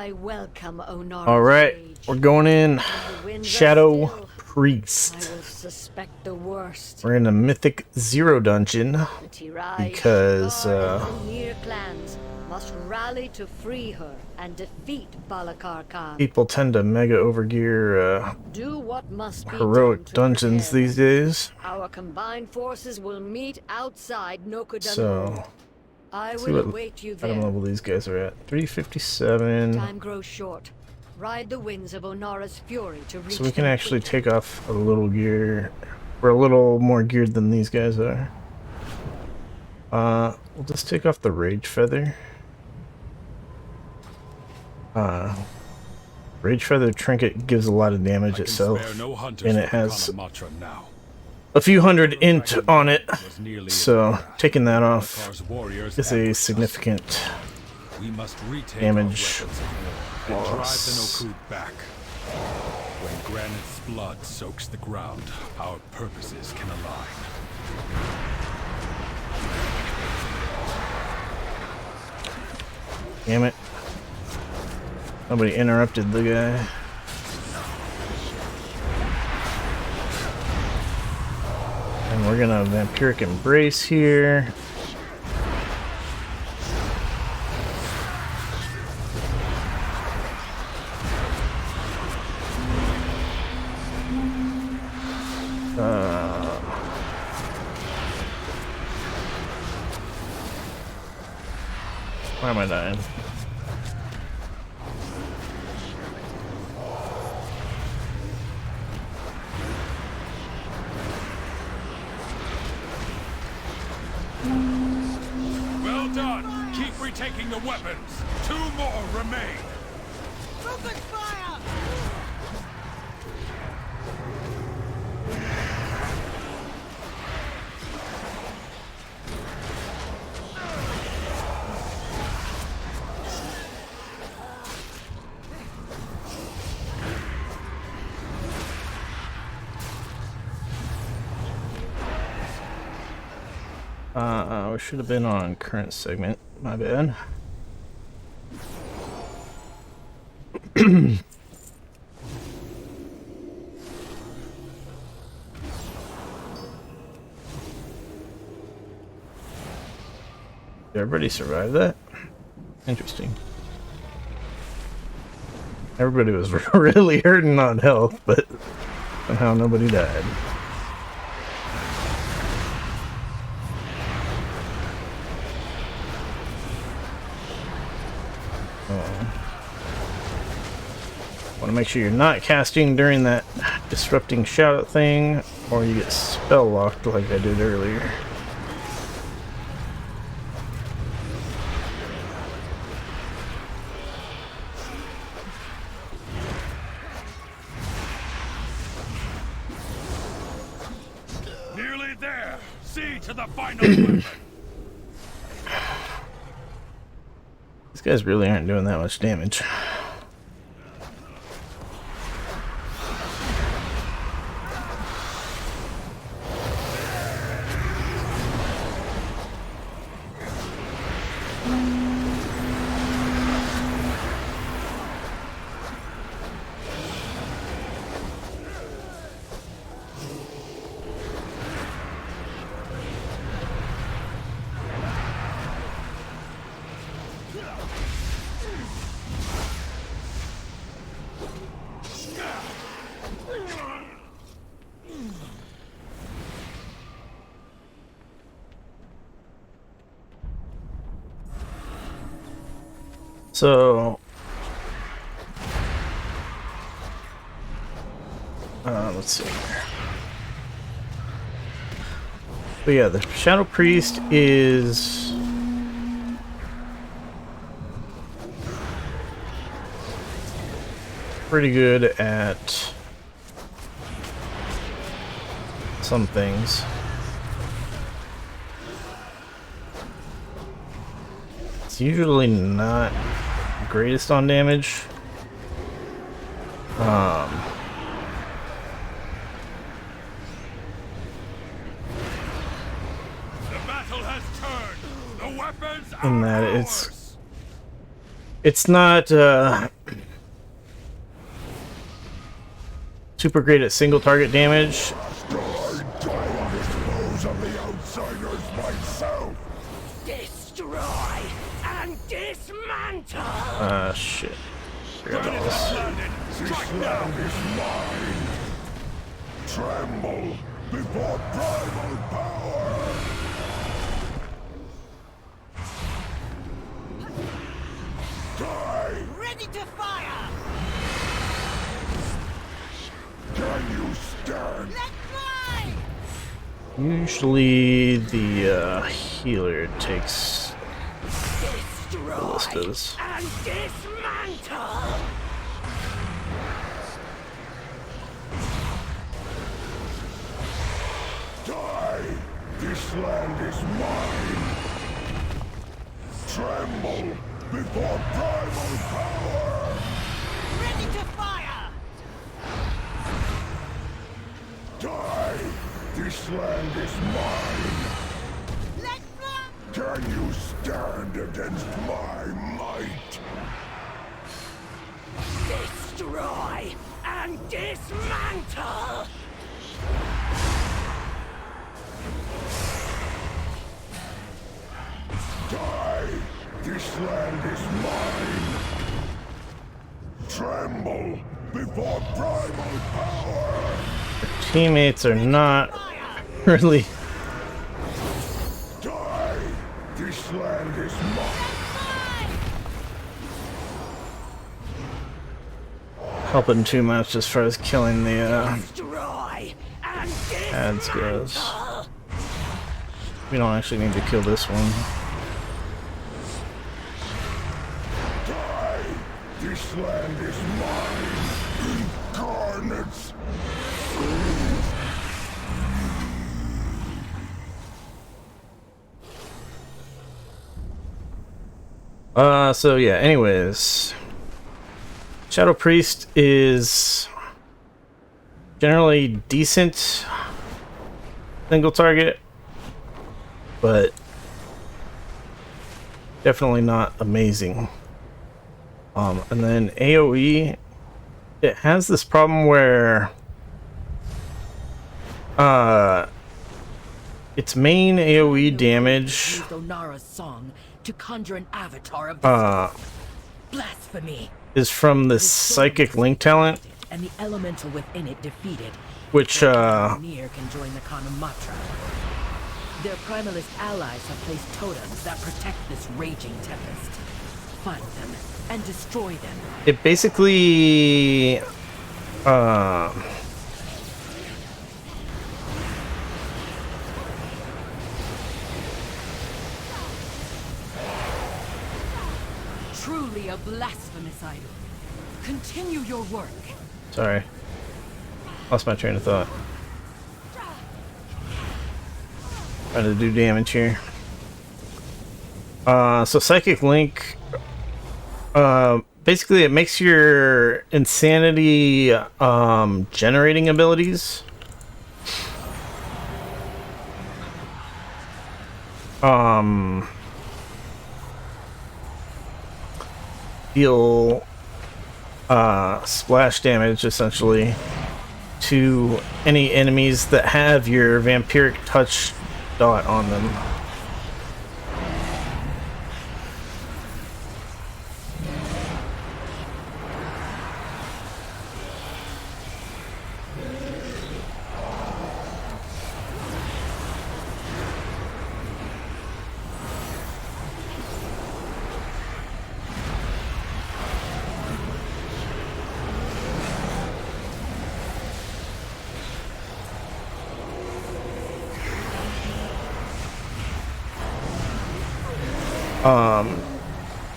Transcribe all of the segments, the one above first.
I welcome Onara's Alright, rage. we're going in. When the winds are Shadow still, I Priest. will suspect the worst. We're in a Mythic Zero dungeon The Tirai, because Shikar, and Umir clans must rally to free her and defeat Balakar Khan. people tend to mega overgear Do what must be done heroic to dungeons prepare these them. days. Our combined forces will meet outside Nokodan. So, I see will what await you item there. level these guys are at. 357. Time grows short. Ride the winds of Onara's fury to reach So we can them actually quickly. take off a little gear. We're a little more geared than these guys are. We'll just take off the Rage Feather. Rage Feather Trinket gives a lot of damage itself, and it has a few hundred int on it, so taking that off is a significant damage loss. Back. When Granite's blood soaks the ground, our purposes can align. Damn it. Nobody interrupted the guy. And we're gonna Vampiric Embrace here. Why am I dying? Well done! Keep retaking the weapons! 2 more remain! Open fire! We should have been on current segment. My bad. Did everybody survive that? Interesting. Everybody was really hurting on health, but somehow nobody died. Want to make sure you're not casting during that disrupting shout thing, or you get spell locked like I did earlier. Nearly there! See to the final weapon! These guys really aren't doing that much damage. So, let's see here. But yeah, the Shadow Priest is pretty good at some things. It's usually not greatest on damage. The battle has turned! The weapons In are that ours! It's not super great at single target damage. Destroy and dismantle. Shit. Strike now! Tremble before primal power! Die! Ready to fire. Can you stand? Let fly. Usually the healer takes Destroy ballistas. and dismantle. Die! This land is mine! Tremble before primal power! Ready to fire. Die! This land is mine! Let fly. Can you stand against my might? Destroy and dismantle. Die! This land is mine! Tremble before primal power! Teammates are not really Die! This land is mine! helping too much as far as killing the Destroy and ads goes. dismantle. We don't actually need to kill this one. Die! This land is mine! Incarnates! So yeah, anyways. Shadow Priest is generally decent single target, but definitely not amazing. And then AoE, it has this problem where its main AoE damage Used Onara's song to conjure an avatar of blasphemy, is from this psychic link talent, and the elemental within it defeated. which Near can join the Kanamatra. Their primalist allies have placed totems that protect this raging tempest. Find them and destroy them. it basically Truly a blasphemous idol. Continue your work. sorry, lost my train of thought. Trying to do damage here. So Psychic Link, basically it makes your insanity generating abilities deal splash damage essentially to any enemies that have your vampiric touch dot on them.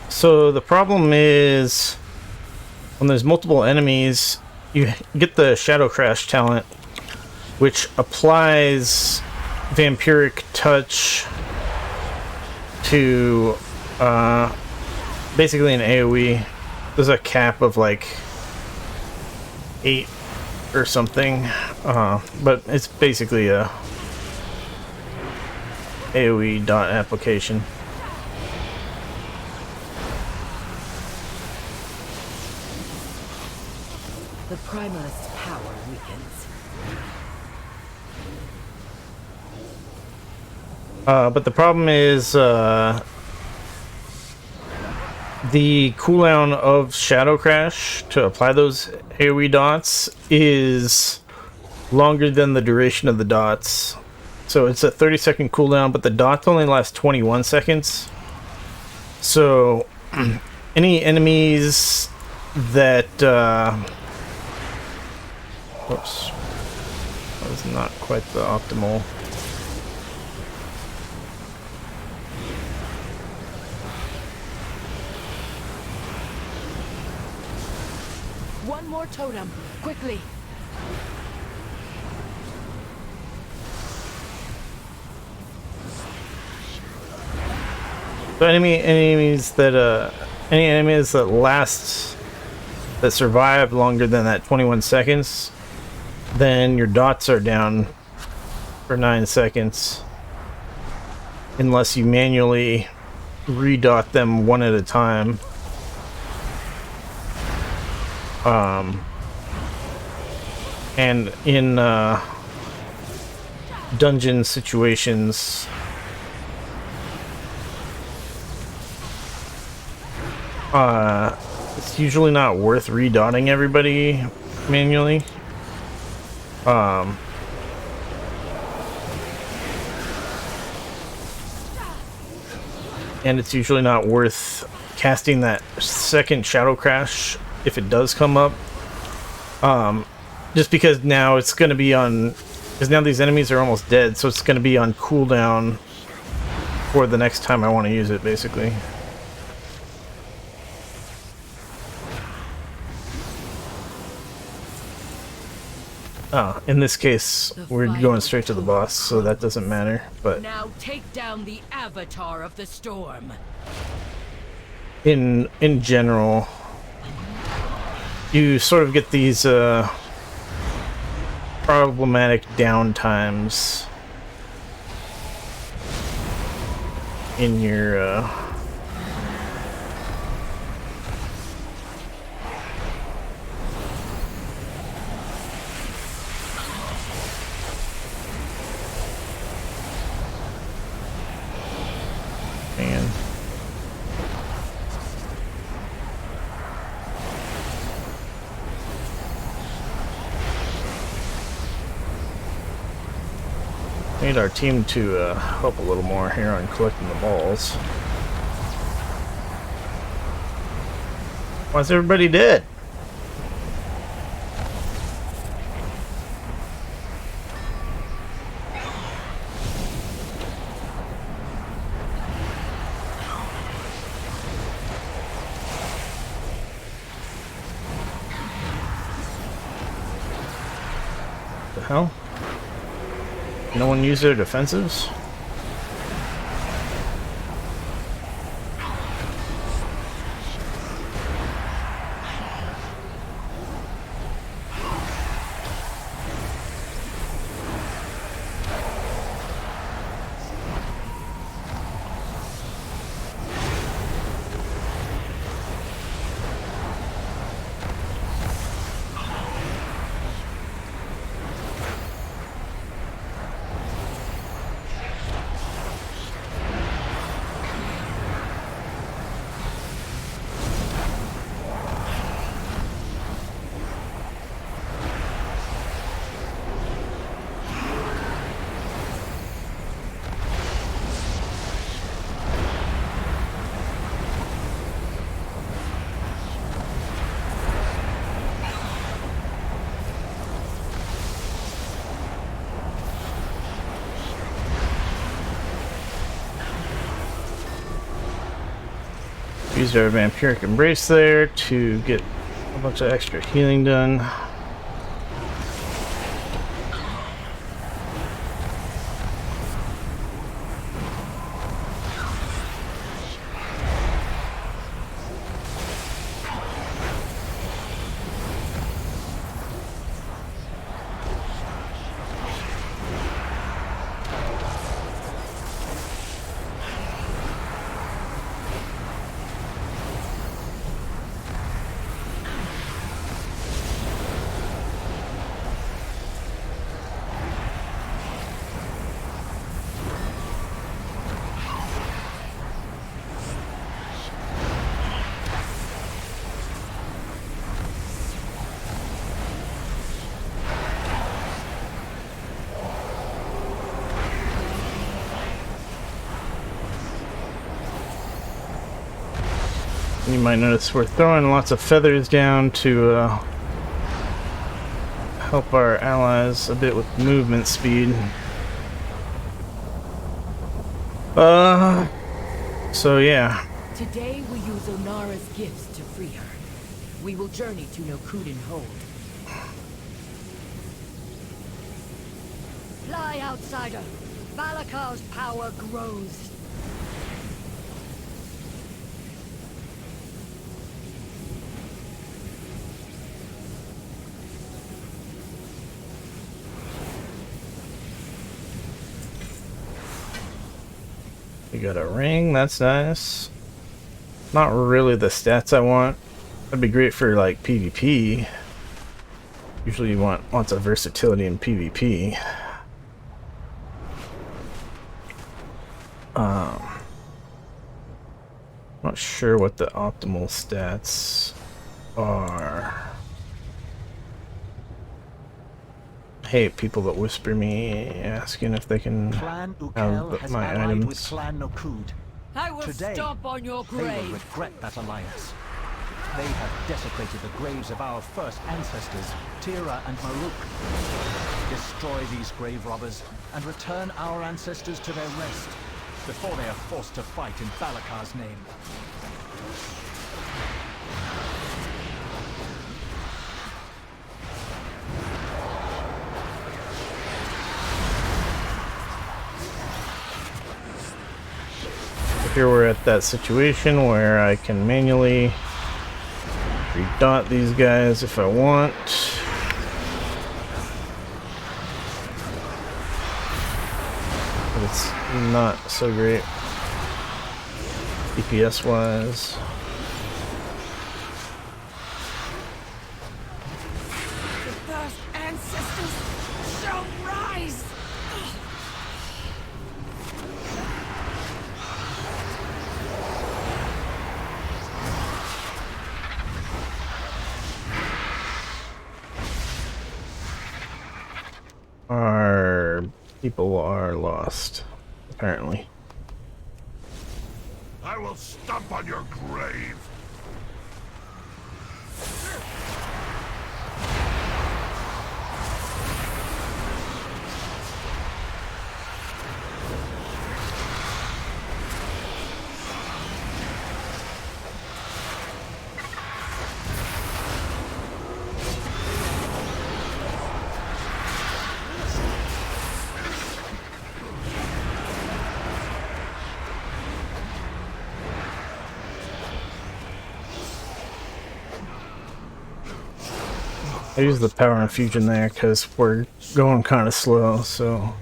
So the problem is when there's multiple enemies, you get the Shadow Crash talent, which applies vampiric touch to basically an AoE. There's a cap of like 8 or something, but it's basically a AoE dot application. The Primalist's power weakens. But the problem is, the cooldown of Shadow Crash to apply those AoE dots is longer than the duration of the dots. So it's a 30-second cooldown, but the dots only last 21 seconds. So any enemies that whoops, that was not quite the optimal. One more totem, quickly. So any enemies that survive longer than that 21 seconds, then your dots are down for 9 seconds, unless you manually redot them one at a time. And in dungeon situations, it's usually not worth redotting everybody manually. And it's usually not worth casting that second Shadow Crash if it does come up. Just because now it's going to be on... Because now these enemies are almost dead, so it's going to be on cooldown for the next time I want to use it, basically. In this case, we're going straight to the boss, so that doesn't matter, but... Now take down the Avatar of the Storm. In general, you sort of get these, problematic downtimes in your, man. Need our team to help a little more here on collecting the balls. Why is everybody dead? The hell? No one used their defensives? Used our Vampiric Embrace there to get a bunch of extra healing done. You might notice we're throwing lots of feathers down to help our allies a bit with movement speed. So yeah. Today we use Onara's gifts to free her. We will journey to Nokuden Hold. Fly, outsider! Valakar's power grows. We got a ring, that's nice. Not really the stats I want. That'd be great for like PvP. Usually you want lots of versatility in PvP. Not sure what the optimal stats are. I hate people that whisper me asking if they can Clan Ukel have has my allied with items. Clan Nokud. I will Today, stomp on your they will grave. regret that alliance. They have desecrated the graves of our first ancestors, Tira and Maruk. Destroy these grave robbers and return our ancestors to their rest before they are forced to fight in Balakar's name. Here we're at that situation where I can manually redot these guys if I want. But it's not so great DPS wise. The first ancestors shall rise! Our people are lost, apparently. I will stomp on your grave. I use the power infusion there because we're going kind of slow, so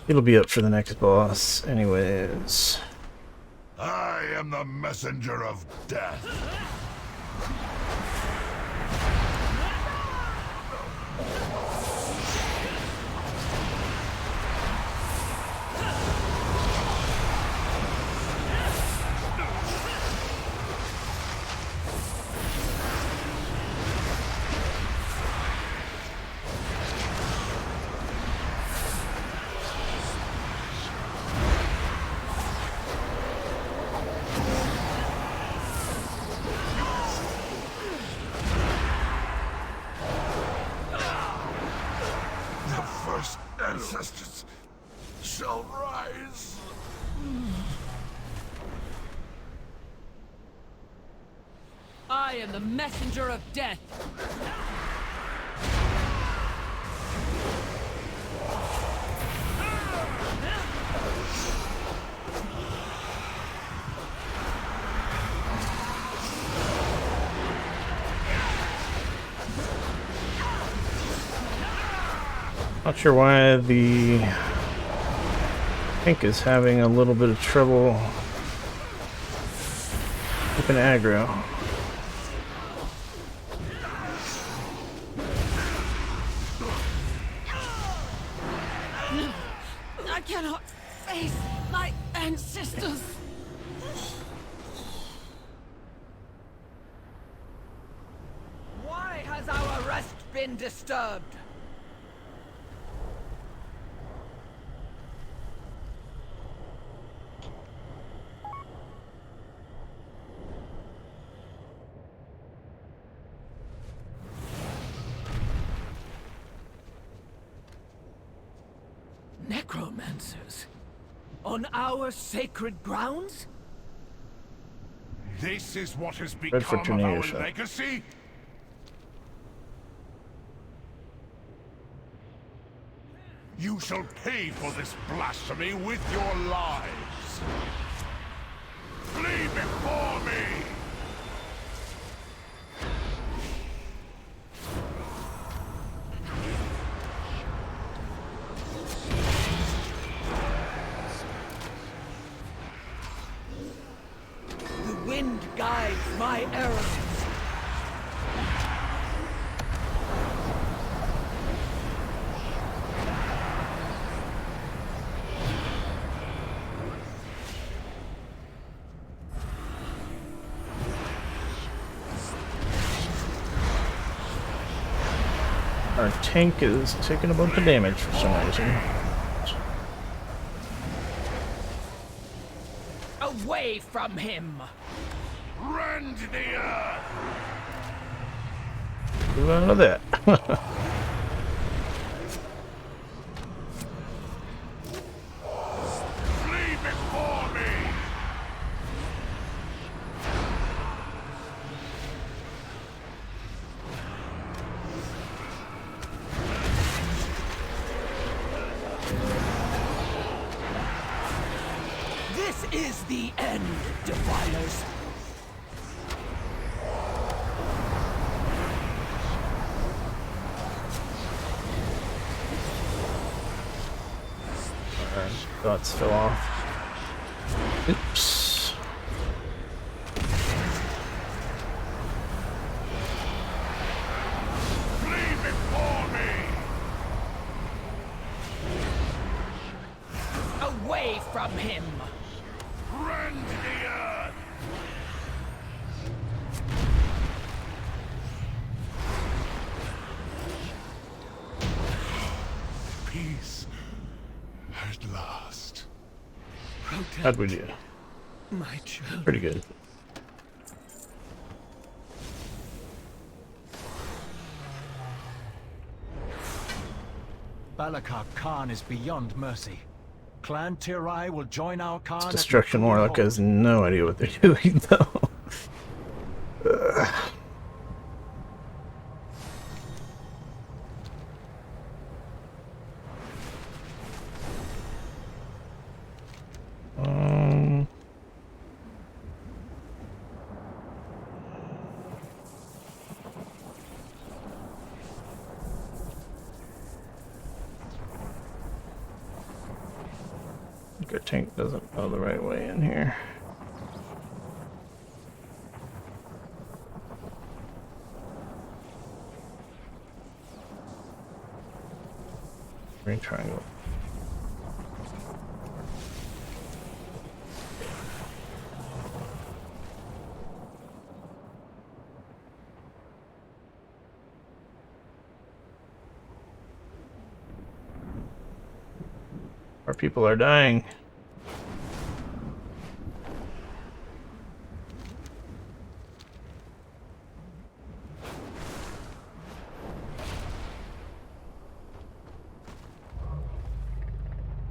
it'll be up for the next boss anyways. I am the messenger of death. The first ancestors shall rise. I am the messenger of death. Not sure why the pink is having a little bit of trouble keeping aggro. I cannot face my ancestors! Why has our rest been disturbed? Necromancers? On our sacred grounds? This is what has Red for become of our tornado. legacy? You shall pay for this blasphemy with your lives. Flee before me! The wind guides my arrows. Our tank is taking a bunch of damage for some reason. Away from him! Rend the earth! Move out of that. Flee before me! This is the end, Defilers. Our dots fell off. Oops. Flee before me! Away from him! Rend the earth! Peace at last. How'd we do? My children. Pretty good. Balakar Khan is beyond mercy. Clan Tirai will join our Khan. at Destruction the Warlock has no idea what they're doing, though. Our tank doesn't go the right way in here. Green triangle. Our people are dying.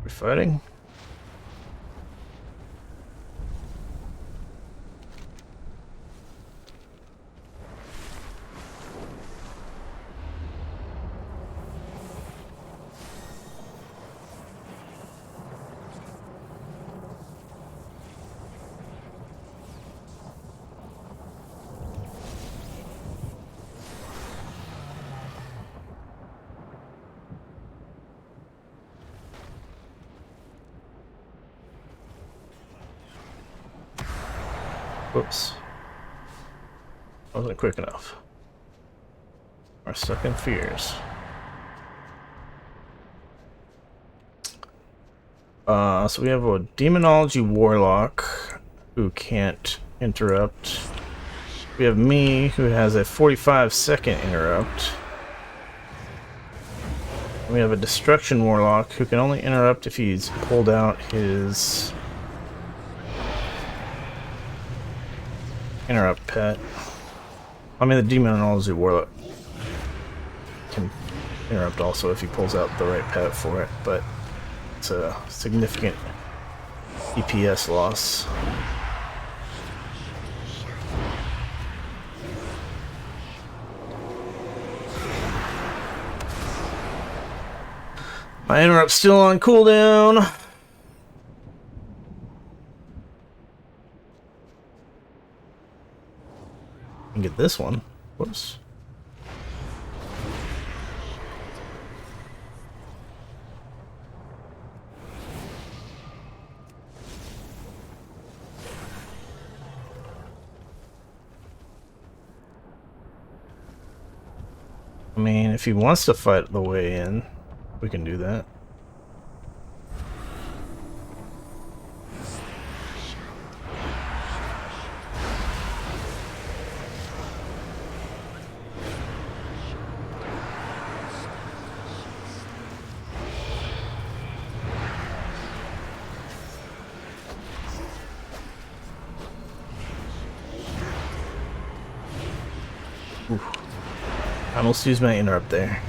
We're fighting. Whoops. Wasn't quick enough. We're stuck in fears. So we have a Demonology Warlock who can't interrupt. We have me who has a 45-second interrupt. We have a Destruction Warlock who can only interrupt if he's pulled out his interrupt pet. I mean, the Demonology Warlock can interrupt also if he pulls out the right pet for it, but It's a significant DPS loss. My interrupt's still on cooldown. And get this one. Whoops. I mean, if he wants to fight the way in, we can do that. Oof. I almost used my interrupt there.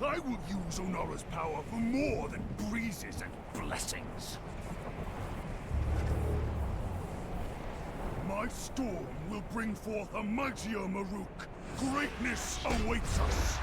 I will use Onora's power for more than breezes and blessings. My storm will bring forth a mightier Maruk. Greatness awaits us.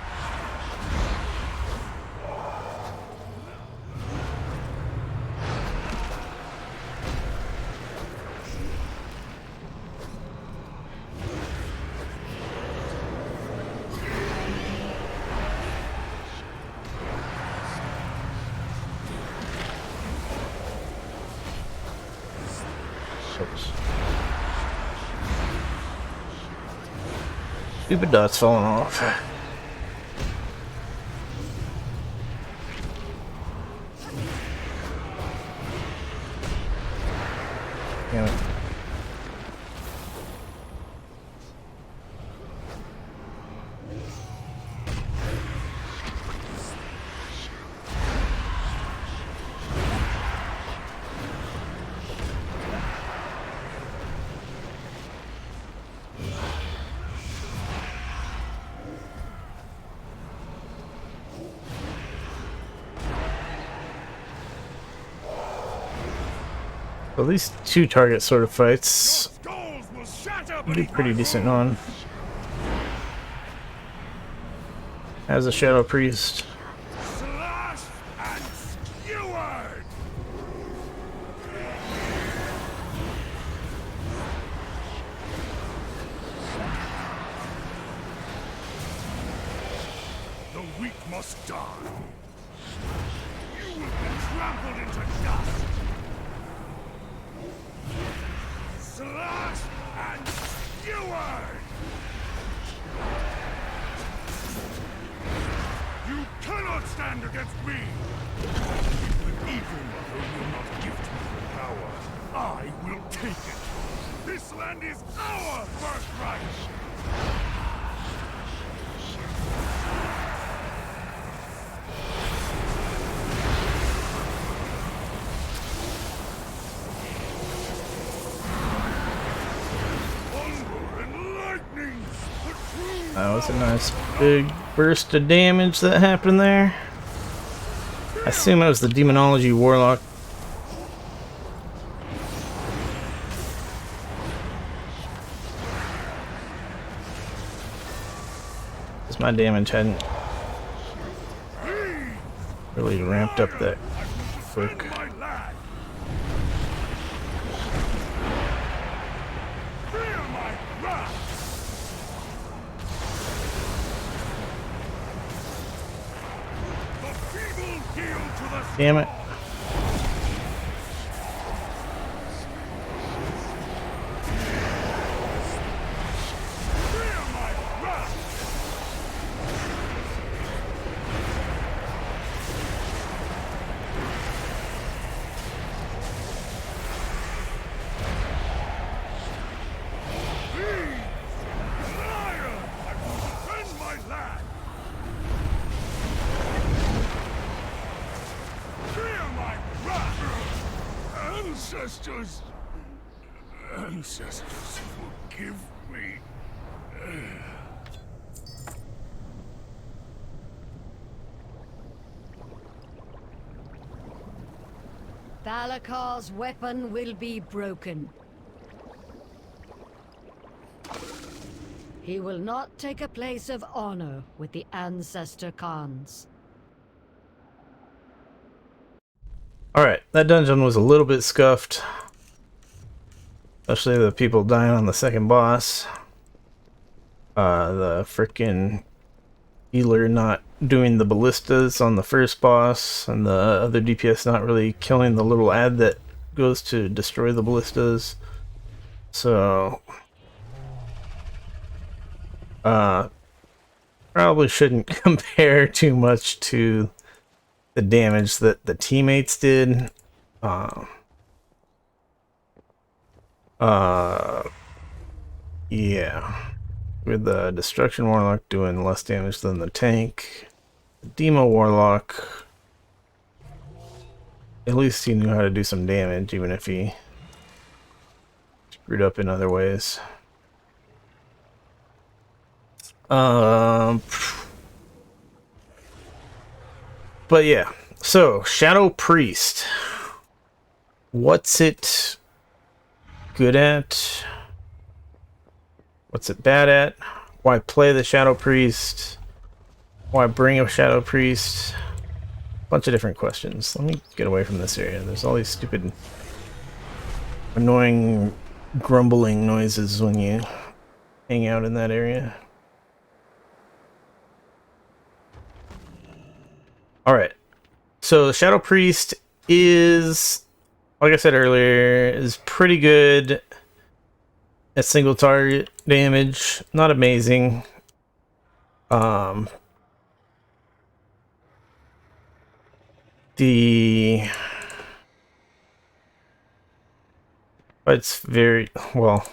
Stupid dot's falling off. Damn it. At least 2 target sort of fights do pretty decent on. As a Shadow Priest. Slash and skewered! The weak must die. You will be trampled into dust. Slash and skewered! You cannot stand against me! The evil mother will not gift me the power. I will take it. This land is our birthright! That was a nice big burst of damage that happened there. I assume it was the Demonology Warlock. Because my damage hadn't really ramped up that quick. Damn it. Ancestors! Ancestors, forgive me. Balakar's weapon will be broken. He will not take a place of honor with the Ancestor Khans. Alright, that dungeon was a little bit scuffed. Especially the people dying on the second boss. The frickin' healer not doing the ballistas on the first boss, and the other DPS not really killing the little ad that goes to destroy the ballistas. So probably shouldn't compare too much to the damage that the teammates did. Yeah. With the Destruction Warlock doing less damage than the tank. The Demo Warlock, at least he knew how to do some damage, even if he screwed up in other ways. But yeah, so Shadow Priest. What's it good at? What's it bad at? Why play the Shadow Priest? Why bring a Shadow Priest? Bunch of different questions. Let me get away from this area. There's all these stupid, annoying, grumbling noises when you hang out in that area. Alright. So the Shadow Priest is, like I said earlier, is pretty good at single target damage. Not amazing. It's very well,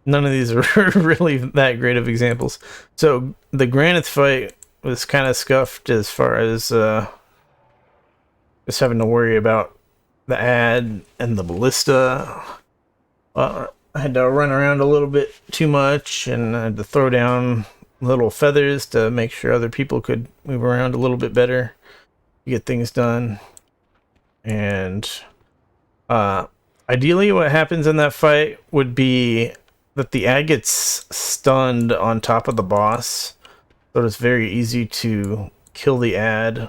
none of these are really that great of examples. So the Granite fight was kind of scuffed as far as just having to worry about the ad and the ballista. I had to run around a little bit too much, and I had to throw down little feathers to make sure other people could move around a little bit better to get things done. And ideally what happens in that fight would be that the ad gets stunned on top of the boss, so it's very easy to kill the ad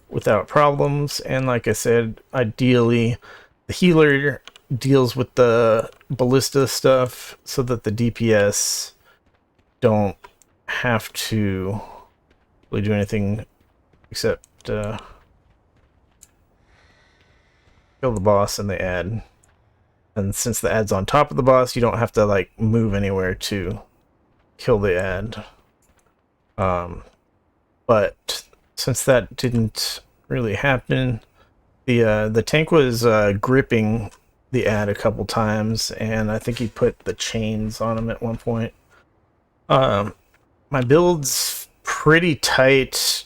without problems. And like I said, ideally the healer deals with the ballista stuff so that the DPS don't have to really do anything except kill the boss and the ad. And since the ad's on top of the boss, you don't have to like move anywhere to kill the ad. But since that didn't really happen, the tank was gripping the ad a couple times, and I think he put the chains on him at one point. My build's pretty tight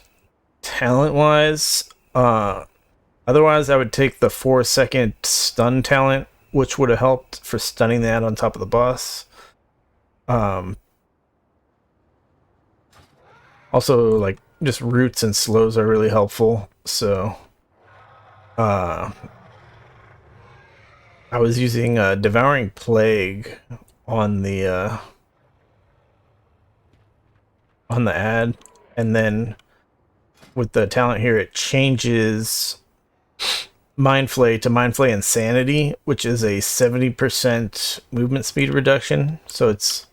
talent-wise. Otherwise, I would take the 4-second stun talent, which would have helped for stunning the ad on top of the boss. Also, like, just roots and slows are really helpful, so I was using Devouring Plague on the ad, and then with the talent here, it changes Mind Flay to Mind Flay Insanity, which is a 70% movement speed reduction, so it's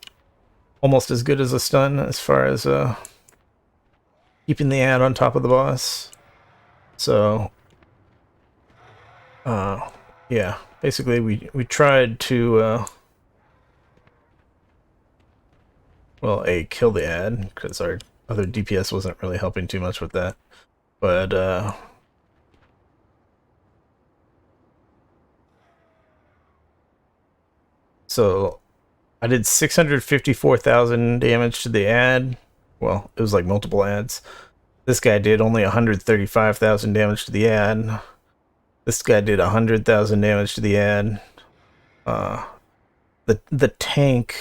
almost as good as a stun as far as keeping the ad on top of the boss. So yeah, basically we tried to well, kill the ad, because our other DPS wasn't really helping too much with that, but so I did 654,000 damage to the ad. Well, it was like multiple ads. This guy did only 135,000 damage to the ad. This guy did 100,000 damage to the ad. The tank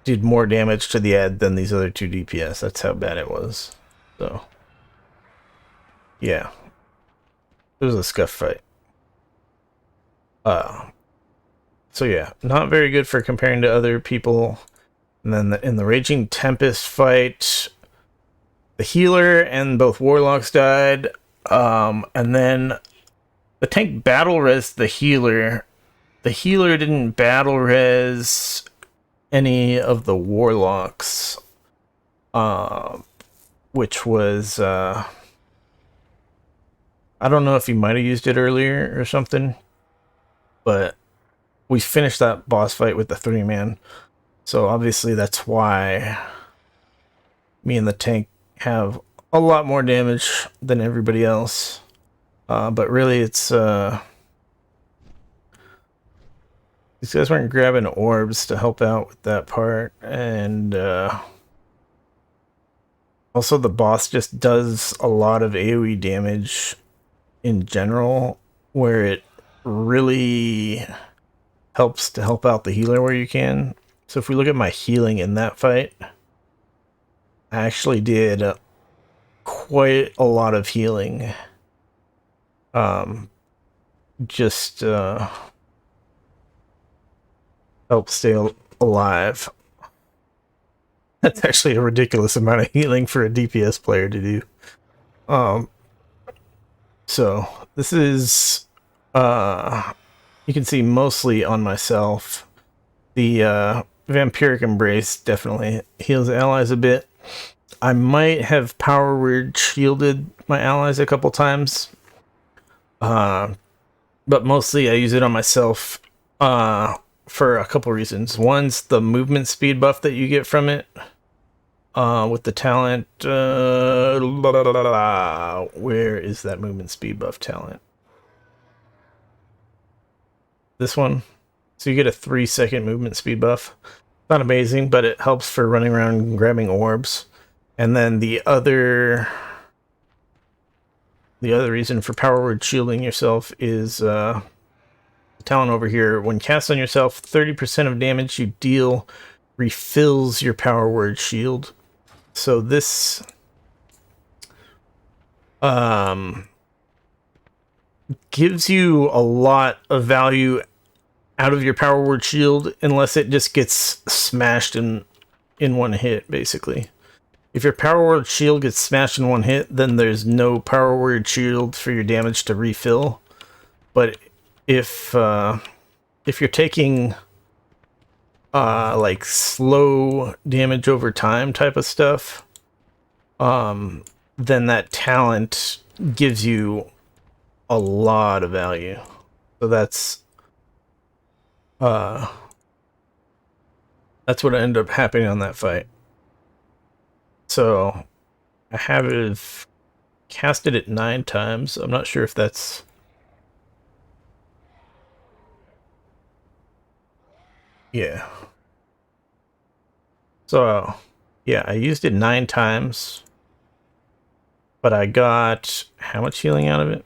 did more damage to the ad than these other two DPS. That's how bad it was. So, yeah. It was a scuff fight. So yeah, not very good for comparing to other people. And then in the Raging Tempest fight, the healer and both warlocks died. And then the tank battle res the healer. The healer didn't battle res any of the warlocks, which was I don't know if he might have used it earlier or something, but we finished that boss fight with the 3-man, so obviously that's why me and the tank have a lot more damage than everybody else. But really it's these guys weren't grabbing orbs to help out with that part, and also the boss just does a lot of AoE damage in general, where it really helps to help out the healer where you can. So if we look at my healing in that fight, I actually did quite a lot of healing. Just help stay alive. That's actually a ridiculous amount of healing for a DPS player to do. So this is you can see mostly on myself. The Vampiric Embrace definitely heals allies a bit. I might have power word shielded my allies a couple times, but mostly I use it on myself for a couple reasons. One's the movement speed buff that you get from it with the talent. Where is that movement speed buff talent? This one. So you get a 3-second movement speed buff. Not amazing, but it helps for running around and grabbing orbs. And then the other reason for power word shielding yourself is the talent over here. When cast on yourself, 30% of damage you deal refills your power word shield. So this gives you a lot of value out of your power word shield, unless it just gets smashed in one hit, basically. If your power word shield gets smashed in one hit, then there's no power word shield for your damage to refill. But if you're taking like slow damage over time type of stuff, then that talent gives you a lot of value. So that's what ended up happening on that fight. So I have casted it 9 times. I'm not sure if that's... Yeah. So, yeah, I used it 9 times. But I got... how much healing out of it?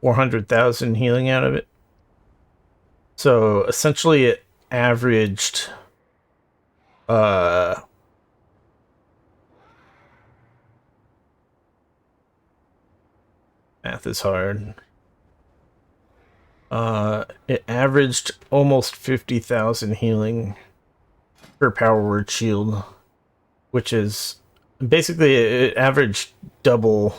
400,000 healing out of it. So, essentially it averaged... math is hard. It averaged almost 50,000 healing per power word shield, which is basically it averaged double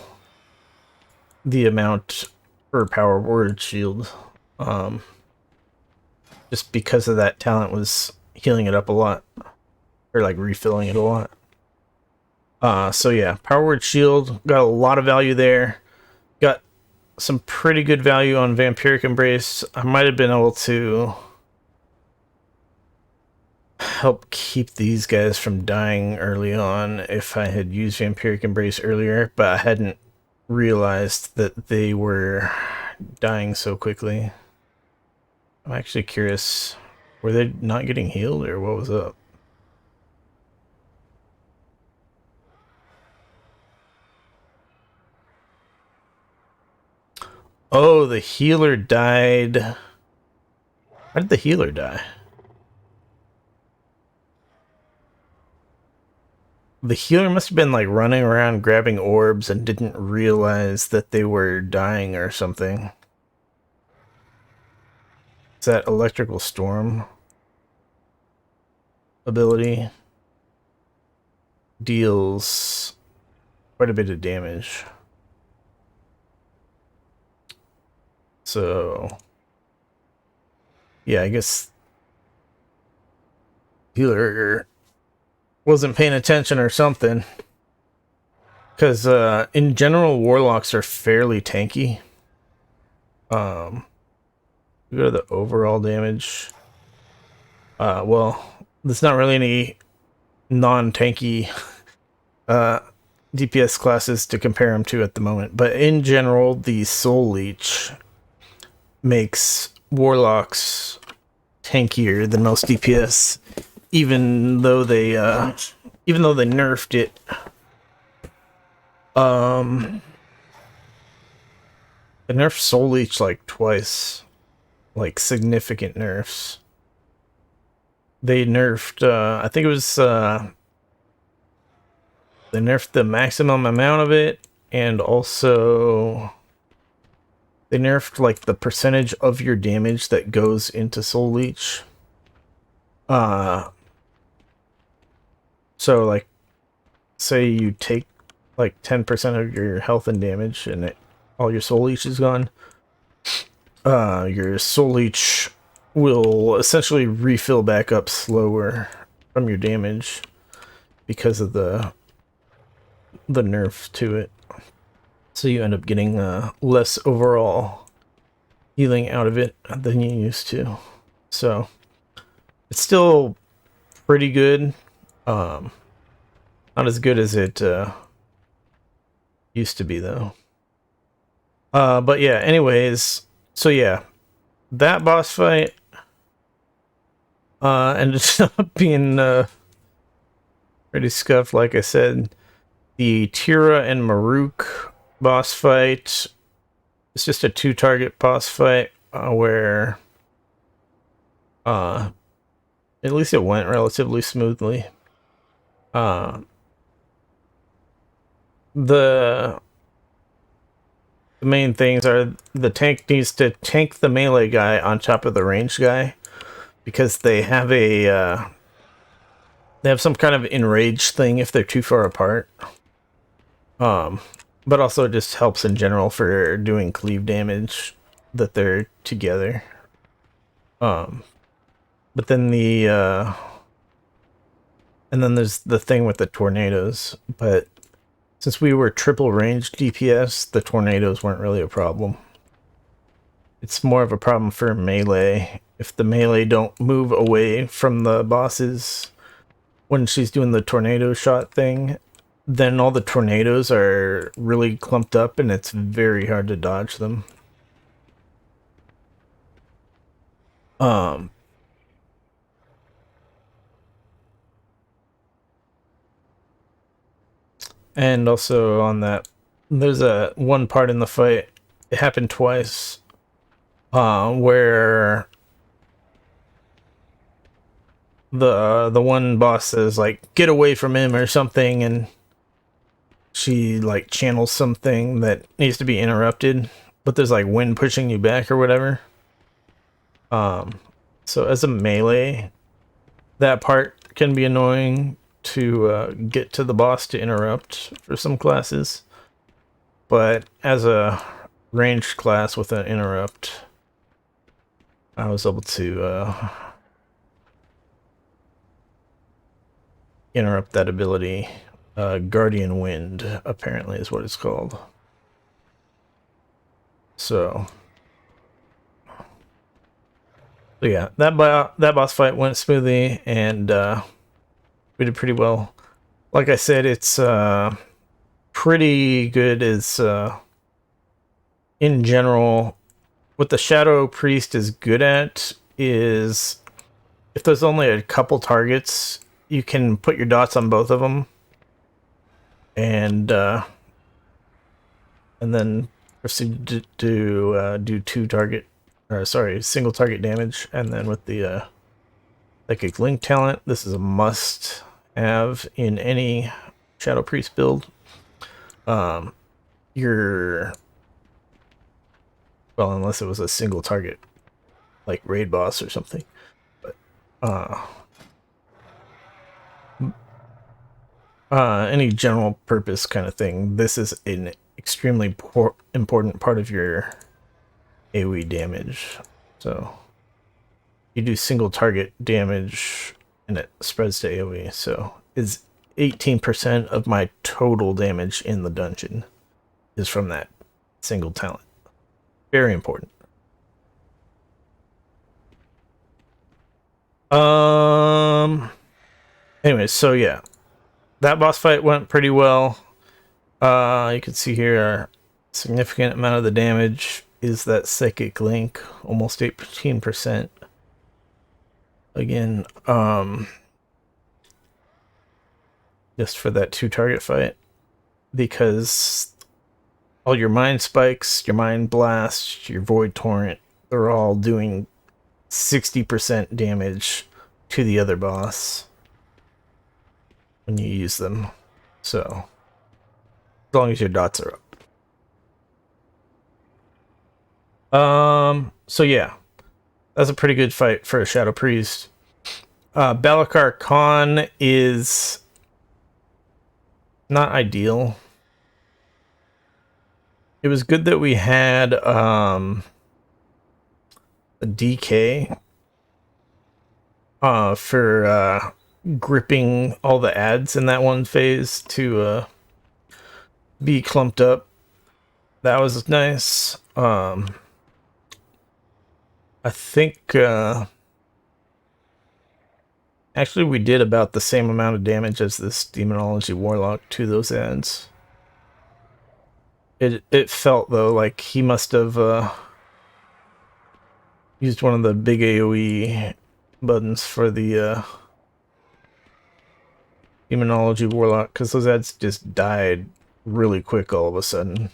the amount per power word shield. Just because of that talent was healing it up a lot, or like refilling it a lot. So yeah, power word shield got a lot of value there. Got some pretty good value on Vampiric Embrace. I might have been able to help keep these guys from dying early on if I had used Vampiric Embrace earlier, but I hadn't realized that they were dying so quickly. I'm actually curious, were they not getting healed or what was up? Oh, the healer died. Why did the healer die? The healer must have been like running around grabbing orbs and didn't realize that they were dying or something. Is that electrical storm ability? Deals quite a bit of damage. So, yeah, I guess healer wasn't paying attention or something. Because in general, warlocks are fairly tanky. We go to the overall damage. Well, there's not really any non-tanky DPS classes to compare them to at the moment, but in general, the Soul Leech makes warlocks tankier than most DPS, even though they nerfed it. They nerfed Soul Leech like twice, like significant nerfs. They nerfed, I think it was, they nerfed the maximum amount of it, and also they nerfed like the percentage of your damage that goes into Soul Leech. So like, say you take like 10% of your health and damage, and all your Soul Leech is gone. Your Soul Leech will essentially refill back up slower from your damage because of the nerf to it. So you end up getting less overall healing out of it than you used to. So it's still pretty good. Not as good as it used to be though. But yeah, anyways, so yeah, that boss fight ended up being pretty scuffed. Like I said, the Tira and Maruk boss fight, it's just a 2-target boss fight where at least it went relatively smoothly. The main things are the tank needs to tank the melee guy on top of the ranged guy, because they have some kind of enrage thing if they're too far apart. But also it just helps in general for doing cleave damage that they're together. But then and then there's the thing with the tornadoes, but since we were triple ranged DPS, the tornadoes weren't really a problem. It's more of a problem for melee. If the melee don't move away from the bosses when she's doing the tornado shot thing, then all the tornadoes are really clumped up and it's very hard to dodge them. And also on that, there's one part in the fight, it happened twice, where the one boss says like, get away from him or something, and she like channels something that needs to be interrupted, but there's like wind pushing you back or whatever. So as a melee, that part can be annoying to get to the boss to interrupt for some classes, but as a ranged class with an interrupt, I was able to interrupt that ability. Guardian Wind apparently is what it's called. So yeah, that boss fight went smoothly, and we did pretty well. Like I said, it's pretty good as in general. What the Shadow Priest is good at is if there's only a couple targets, you can put your dots on both of them, and then proceeded to do single target damage, and then with the Psychic Link talent, this is a must have in any Shadow Priest build. Your well, unless it was a single target like raid boss or something, but any general purpose kind of thing, this is an extremely important part of your AoE damage. So you do single target damage and it spreads to AoE, so is 18% of my total damage in the dungeon is from that single talent. Very important. Anyway, so yeah, that boss fight went pretty well. You can see here a significant amount of the damage is that Psychic Link, almost 18%. Again, just for that 2-target fight, because all your Mind Spikes, your Mind Blast, your Void Torrent, they're all doing 60% damage to the other boss when you use them. So, as long as your dots are up. So yeah, that's a pretty good fight for a Shadow Priest. Balakar Khan is not ideal. It was good that we had a DK for gripping all the ads in that one phase to be clumped up. That was nice. I think actually we did about the same amount of damage as this Demonology Warlock to those ads. It felt though like he must have used one of the big AoE buttons for the Demonology Warlock, because those ads just died really quick all of a sudden.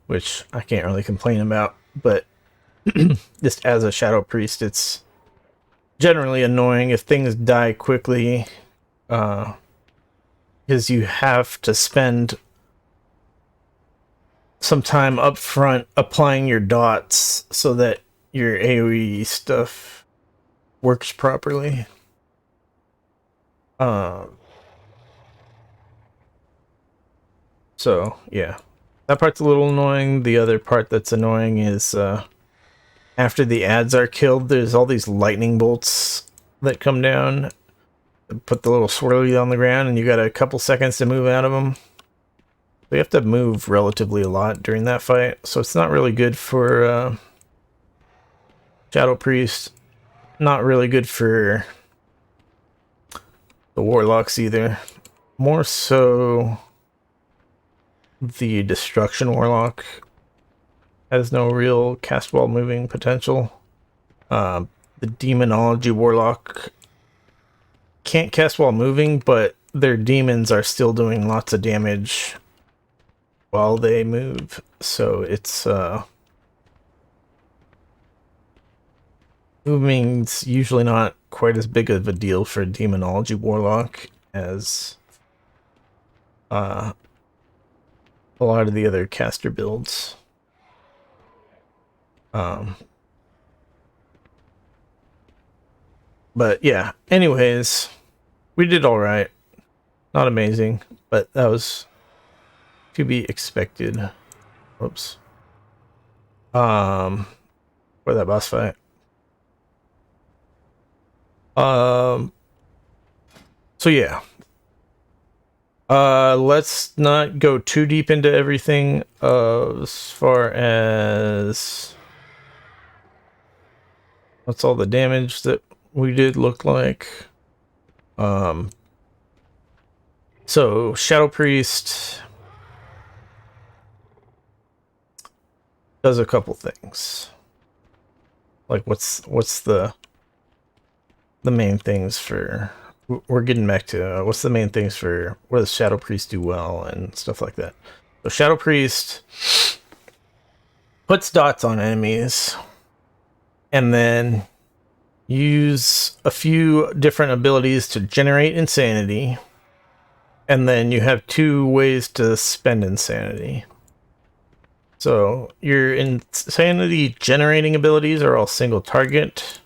Which I can't really complain about, but just as a Shadow Priest, it's generally annoying if things die quickly, because you have to spend some time up front applying your dots so that your AoE stuff works properly. So yeah, that part's a little annoying. The other part that's annoying is after the ads are killed, there's all these lightning bolts that come down, put the little swirly on the ground, and you got a couple seconds to move out of them. We have to move relatively a lot during that fight, so it's not really good for Shadow Priest. Not really good for the Warlocks either. More so the Destruction Warlock has no real cast while moving potential. The Demonology Warlock can't cast while moving, but their demons are still doing lots of damage while they move, so it's moving's usually not quite as big of a deal for Demonology Warlock as a lot of the other caster builds. But yeah, anyways, we did all right. Not amazing, but that was to be expected. Whoops. For that boss fight. So yeah. Let's not go too deep into everything as far as what's all the damage that we did look like. So Shadow Priest does a couple things. Like what's the main things for we're getting back to what's the main things for what does Shadow Priest do well and stuff like that. So Shadow Priest puts dots on enemies and then use a few different abilities to generate insanity, and then you have 2 ways to spend insanity. So your insanity generating abilities are all single target,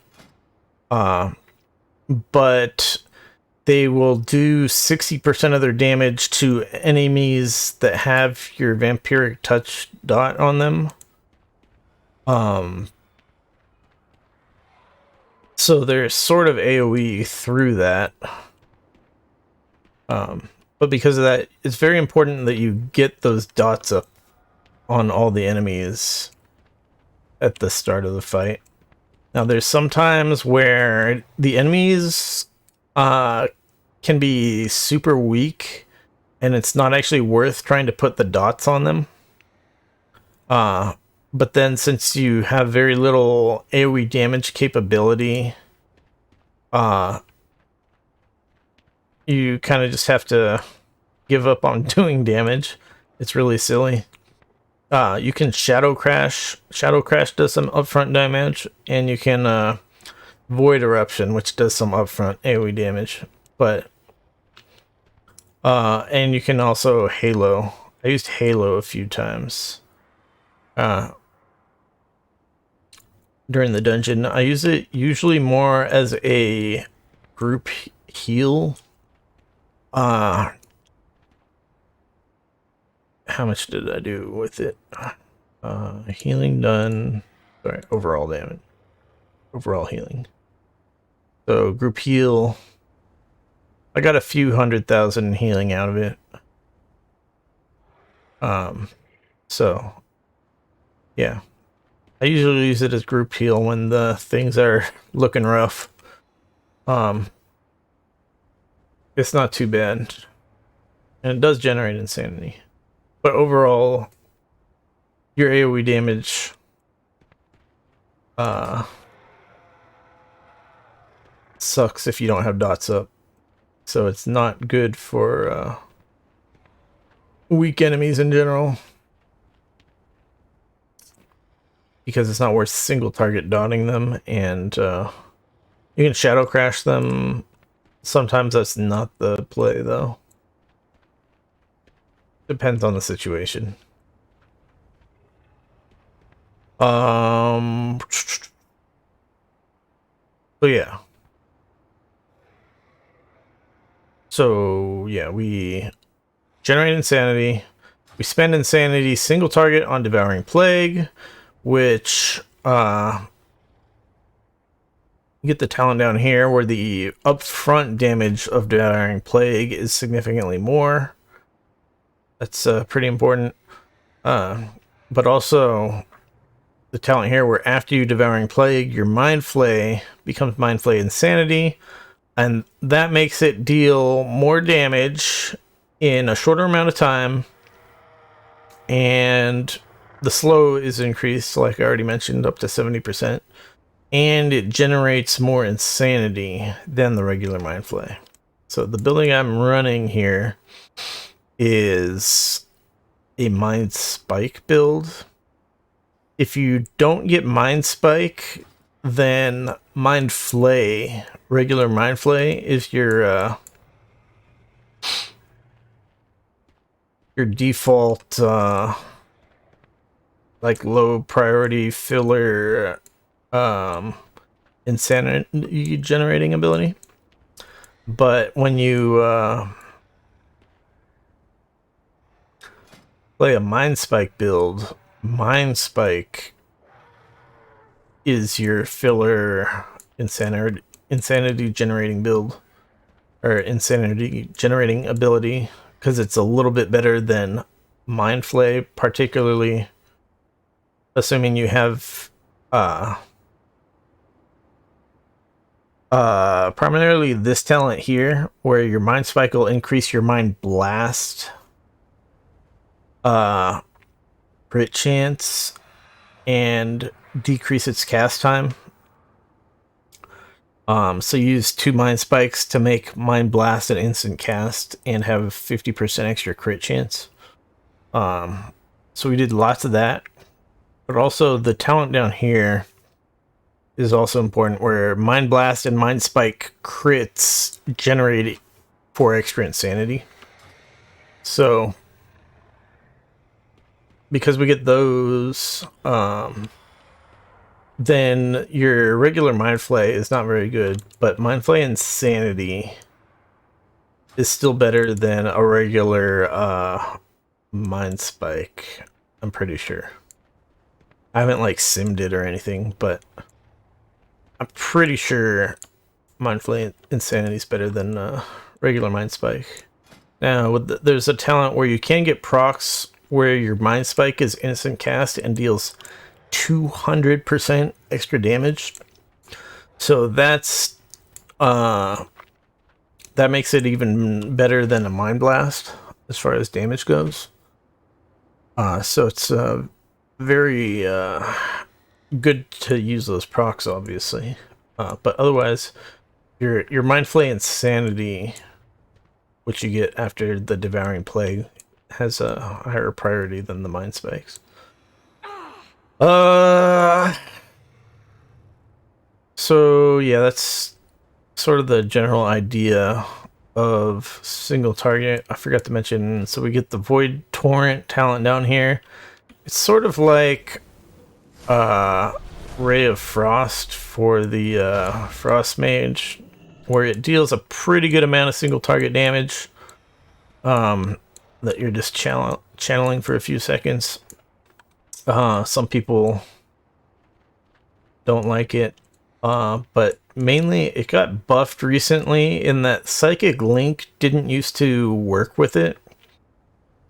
but they will do 60% of their damage to enemies that have your vampiric touch dot on them. So they're sort of AoE through that. But because of that, it's very important that you get those dots up on all the enemies at the start of the fight. Now there's some times where the enemies can be super weak and it's not actually worth trying to put the dots on them. But then since you have very little AoE damage capability, you kind of just have to give up on doing damage. It's really silly. You can Shadow Crash. Shadow Crash does some upfront damage, and you can Void Eruption, which does some upfront AoE damage. But and you can also Halo. I used Halo a few times during the dungeon. I use it usually more as a group heal. How much did I do with it? Healing done. Sorry, overall damage. Overall healing. So group heal. I got a few 100,000 healing out of it. So yeah. I usually use it as group heal when the things are looking rough. It's not too bad. And it does generate insanity. But overall, your AoE damage sucks if you don't have dots up. So it's not good for weak enemies in general. Because it's not worth single target dotting them, and you can Shadow Crash them. Sometimes that's not the play though. Depends on the situation. So yeah. So yeah, we generate insanity. We spend insanity single target on Devouring Plague, which you get the talent down here where the upfront damage of Devouring Plague is significantly more. That's pretty important. But also the talent here where after you Devouring Plague, your Mind Flay becomes Mind Flay Insanity, and that makes it deal more damage in a shorter amount of time, and the slow is increased, like I already mentioned, up to 70%, and it generates more insanity than the regular Mind Flay. So the building I'm running here is a Mind Spike build. If you don't get Mind Spike, then Mind Flay, regular Mind Flay, is your default like low priority filler insanity generating ability. But when you play a Mind Spike build, Mind Spike is your filler insanity generating build, or insanity generating ability, because it's a little bit better than Mind Flay, particularly assuming you have primarily this talent here, where your Mind Spike will increase your Mind Blast crit chance and decrease its cast time. So use 2 Mind Spikes to make Mind Blast an instant cast and have 50% extra crit chance. So we did lots of that. But also the talent down here is also important, where Mind Blast and Mind Spike crits generate 4 extra insanity. So because we get those, then your regular Mind Flay is not very good, but Mind Flay Insanity is still better than a regular Mind Spike, I'm pretty sure. I haven't like simmed it or anything, but I'm pretty sure Mind Flay Insanity is better than regular Mind Spike. Now, there's a talent where you can get procs where your Mind Spike is instant cast and deals 200% extra damage. So that's that makes it even better than a Mind Blast as far as damage goes. So it's very good to use those procs, obviously. But otherwise, your Mind Flay Insanity, which you get after the Devouring Plague, has a higher priority than the Mind Spikes. So yeah, that's sort of the general idea of single target. I forgot to mention, so we get the Void Torrent talent down here. It's sort of like Ray of Frost for the Frost Mage, where it deals a pretty good amount of single target damage that you're just channeling for a few seconds. Some people don't like it, but mainly it got buffed recently in that Psychic Link didn't used to work with it.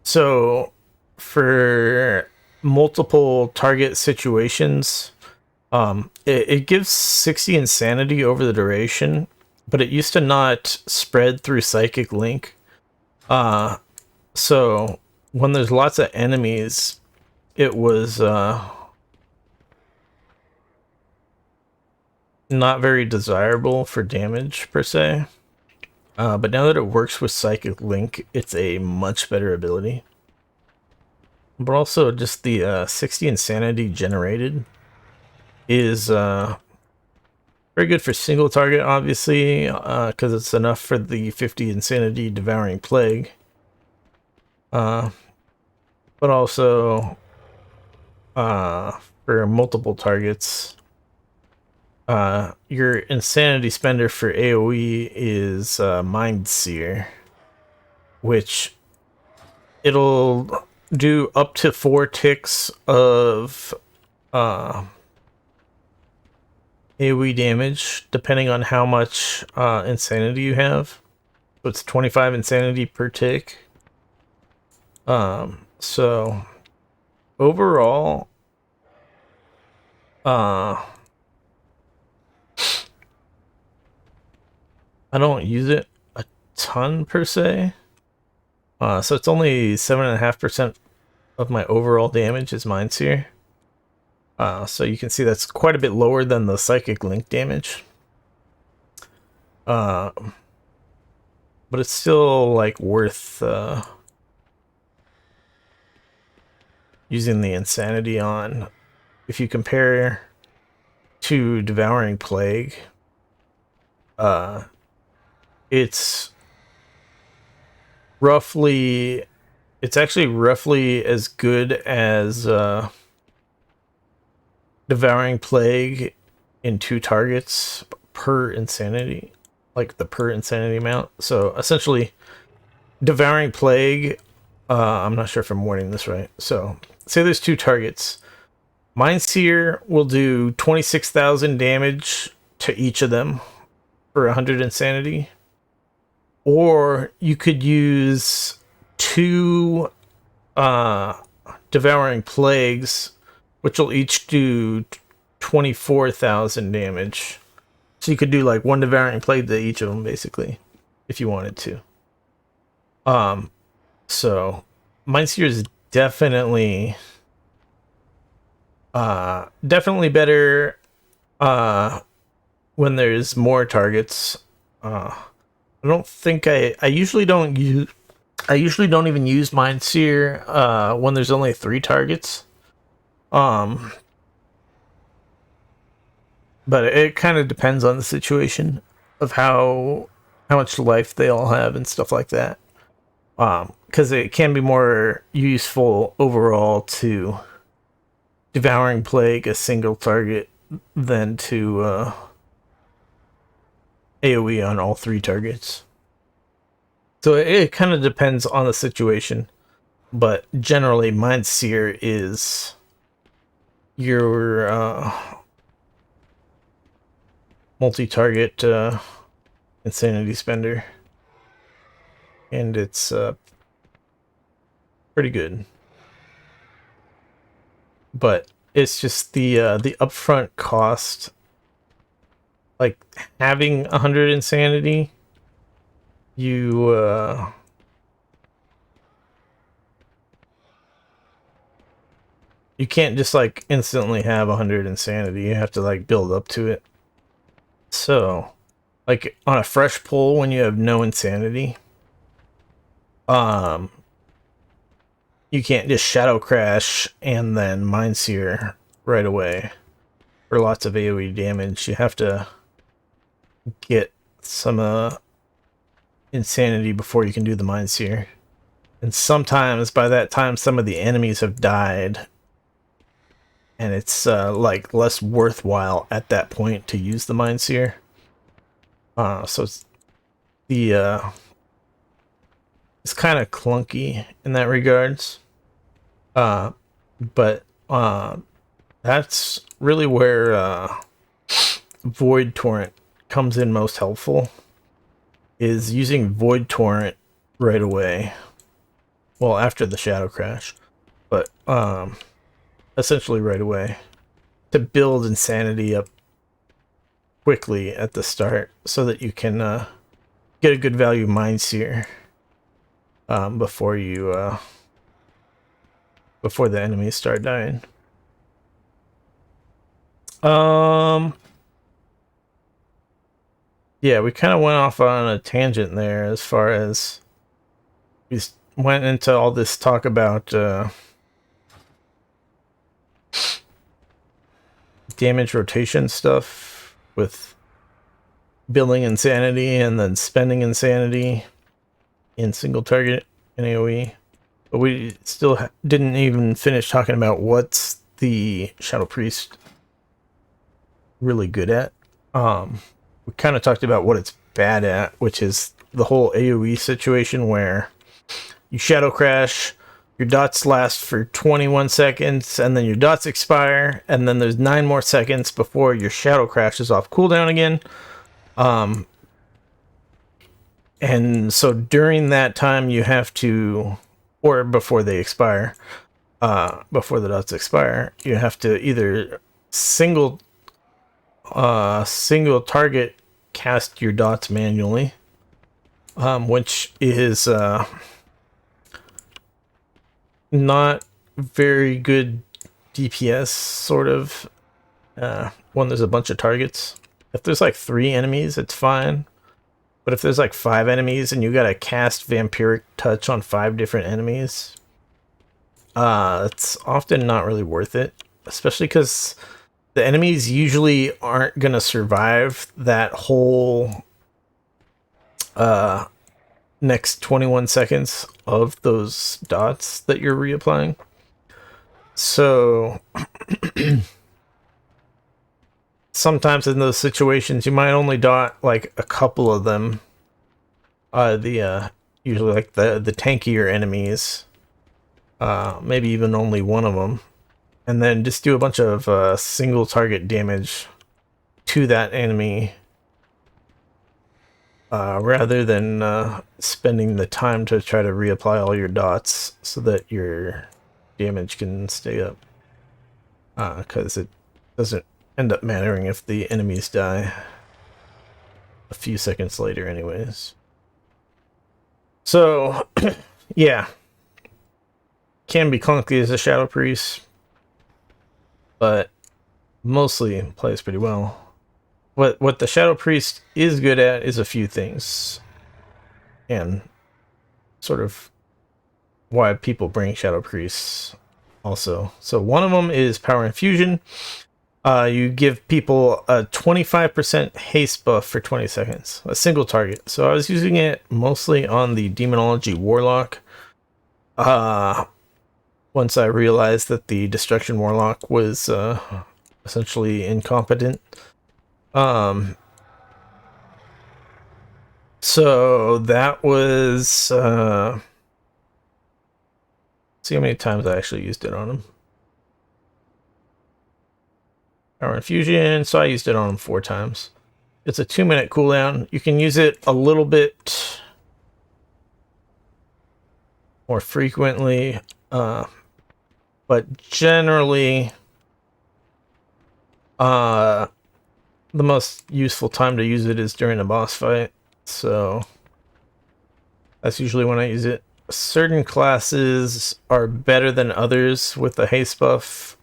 So for multiple target situations, it gives 60 insanity over the duration, but it used to not spread through Psychic Link. So when there's lots of enemies, it was not very desirable for damage per se. But now that it works with Psychic Link, it's a much better ability. But also just the 60 insanity generated is very good for single target, obviously, because it's enough for the 50 insanity Devouring Plague. But also for multiple targets, your insanity spender for AoE is Mind Seer, which it'll do up to 4 ticks of AoE damage depending on how much insanity you have. So it's 25 insanity per tick. So overall, I don't use it a ton per se. So it's only 7.5% of my overall damage is Mind Seer. So you can see that's quite a bit lower than the Psychic Link damage. But it's still like worth using the insanity on. If you compare to Devouring Plague, it's actually roughly as good as Devouring Plague in 2 targets per insanity, like the per insanity amount. So essentially, Devouring Plague, I'm not sure if I'm wording this right. So say there's 2 targets. Mind Seer will do 26,000 damage to each of them for 100 insanity. Or you could use 2 Devouring Plagues, which will each do 24,000 damage. So you could do like 1 Devouring Plague to each of them, basically, if you wanted to. So Mind Seer is definitely better when there's more targets. I don't think I usually don't use. I usually don't even use Mind Seer when there's only 3 targets. But it kind of depends on the situation of how much life they all have and stuff like that. Because it can be more useful overall to Devouring Plague a single target than to AoE on all 3 targets. So it kind of depends on the situation, but generally Mind Seer is your multi-target insanity spender, and it's pretty good. But it's just the upfront cost, like having 100 insanity. You can't just like instantly have 100 insanity. You have to like build up to it. So, like on a fresh pull when you have no insanity, you can't just Shadow Crash and then Mind Seer right away for lots of AoE damage. You have to get some insanity before you can do the Mind Seer. And sometimes by that time some of the enemies have died, and it's like less worthwhile at that point to use the Mind Seer. So it's it's kind of clunky in that regards. But that's really where Void Torrent comes in most helpful, is using Void Torrent right away. Well, after the Shadow Crash, but essentially right away, to build insanity up quickly at the start so that you can get a good value Mind Seer before you before the enemies start dying. Yeah, we kind of went off on a tangent there as far as we went into all this talk about damage rotation stuff with building insanity and then spending insanity in single target in AoE. But we still didn't even finish talking about what's the Shadow Priest really good at. We kind of talked about what it's bad at, which is the whole AoE situation where you Shadow Crash, your dots last for 21 seconds, and then your dots expire, and then there's 9 more seconds before your Shadow Crash is off cooldown again. And so during that time you have to, or before they expire, before the dots expire, you have to either single target cast your dots manually, which is not very good DPS, sort of, when there's a bunch of targets. If there's like 3 enemies, it's fine. But if there's like 5 enemies and you gotta cast Vampiric Touch on 5 different enemies, it's often not really worth it. Especially because the enemies usually aren't gonna survive that whole next 21 seconds of those dots that you're reapplying. So sometimes in those situations you might only dot like a couple of them, usually like the tankier enemies, maybe even only one of them, and then just do a bunch of single target damage to that enemy, rather than spending the time to try to reapply all your dots so that your damage can stay up, because it doesn't end up mattering if the enemies die a few seconds later anyways. So yeah, can be clunky as a Shadow Priest, but mostly plays pretty well. what the Shadow Priest is good at is a few things, and sort of why people bring Shadow Priests also. So one of them is Power Infusion. You give people a 25% haste buff for 20 seconds, a single target. So I was using it mostly on the Demonology Warlock. Once I realized that the Destruction Warlock was essentially incompetent. So that was see how many times I actually used it on him. Power Infusion, so I used it on him 4 times. It's a 2-minute cooldown. You can use it a little bit more frequently, but generally the most useful time to use it is during a boss fight, so that's usually when I use it. Certain classes are better than others with the haste buff,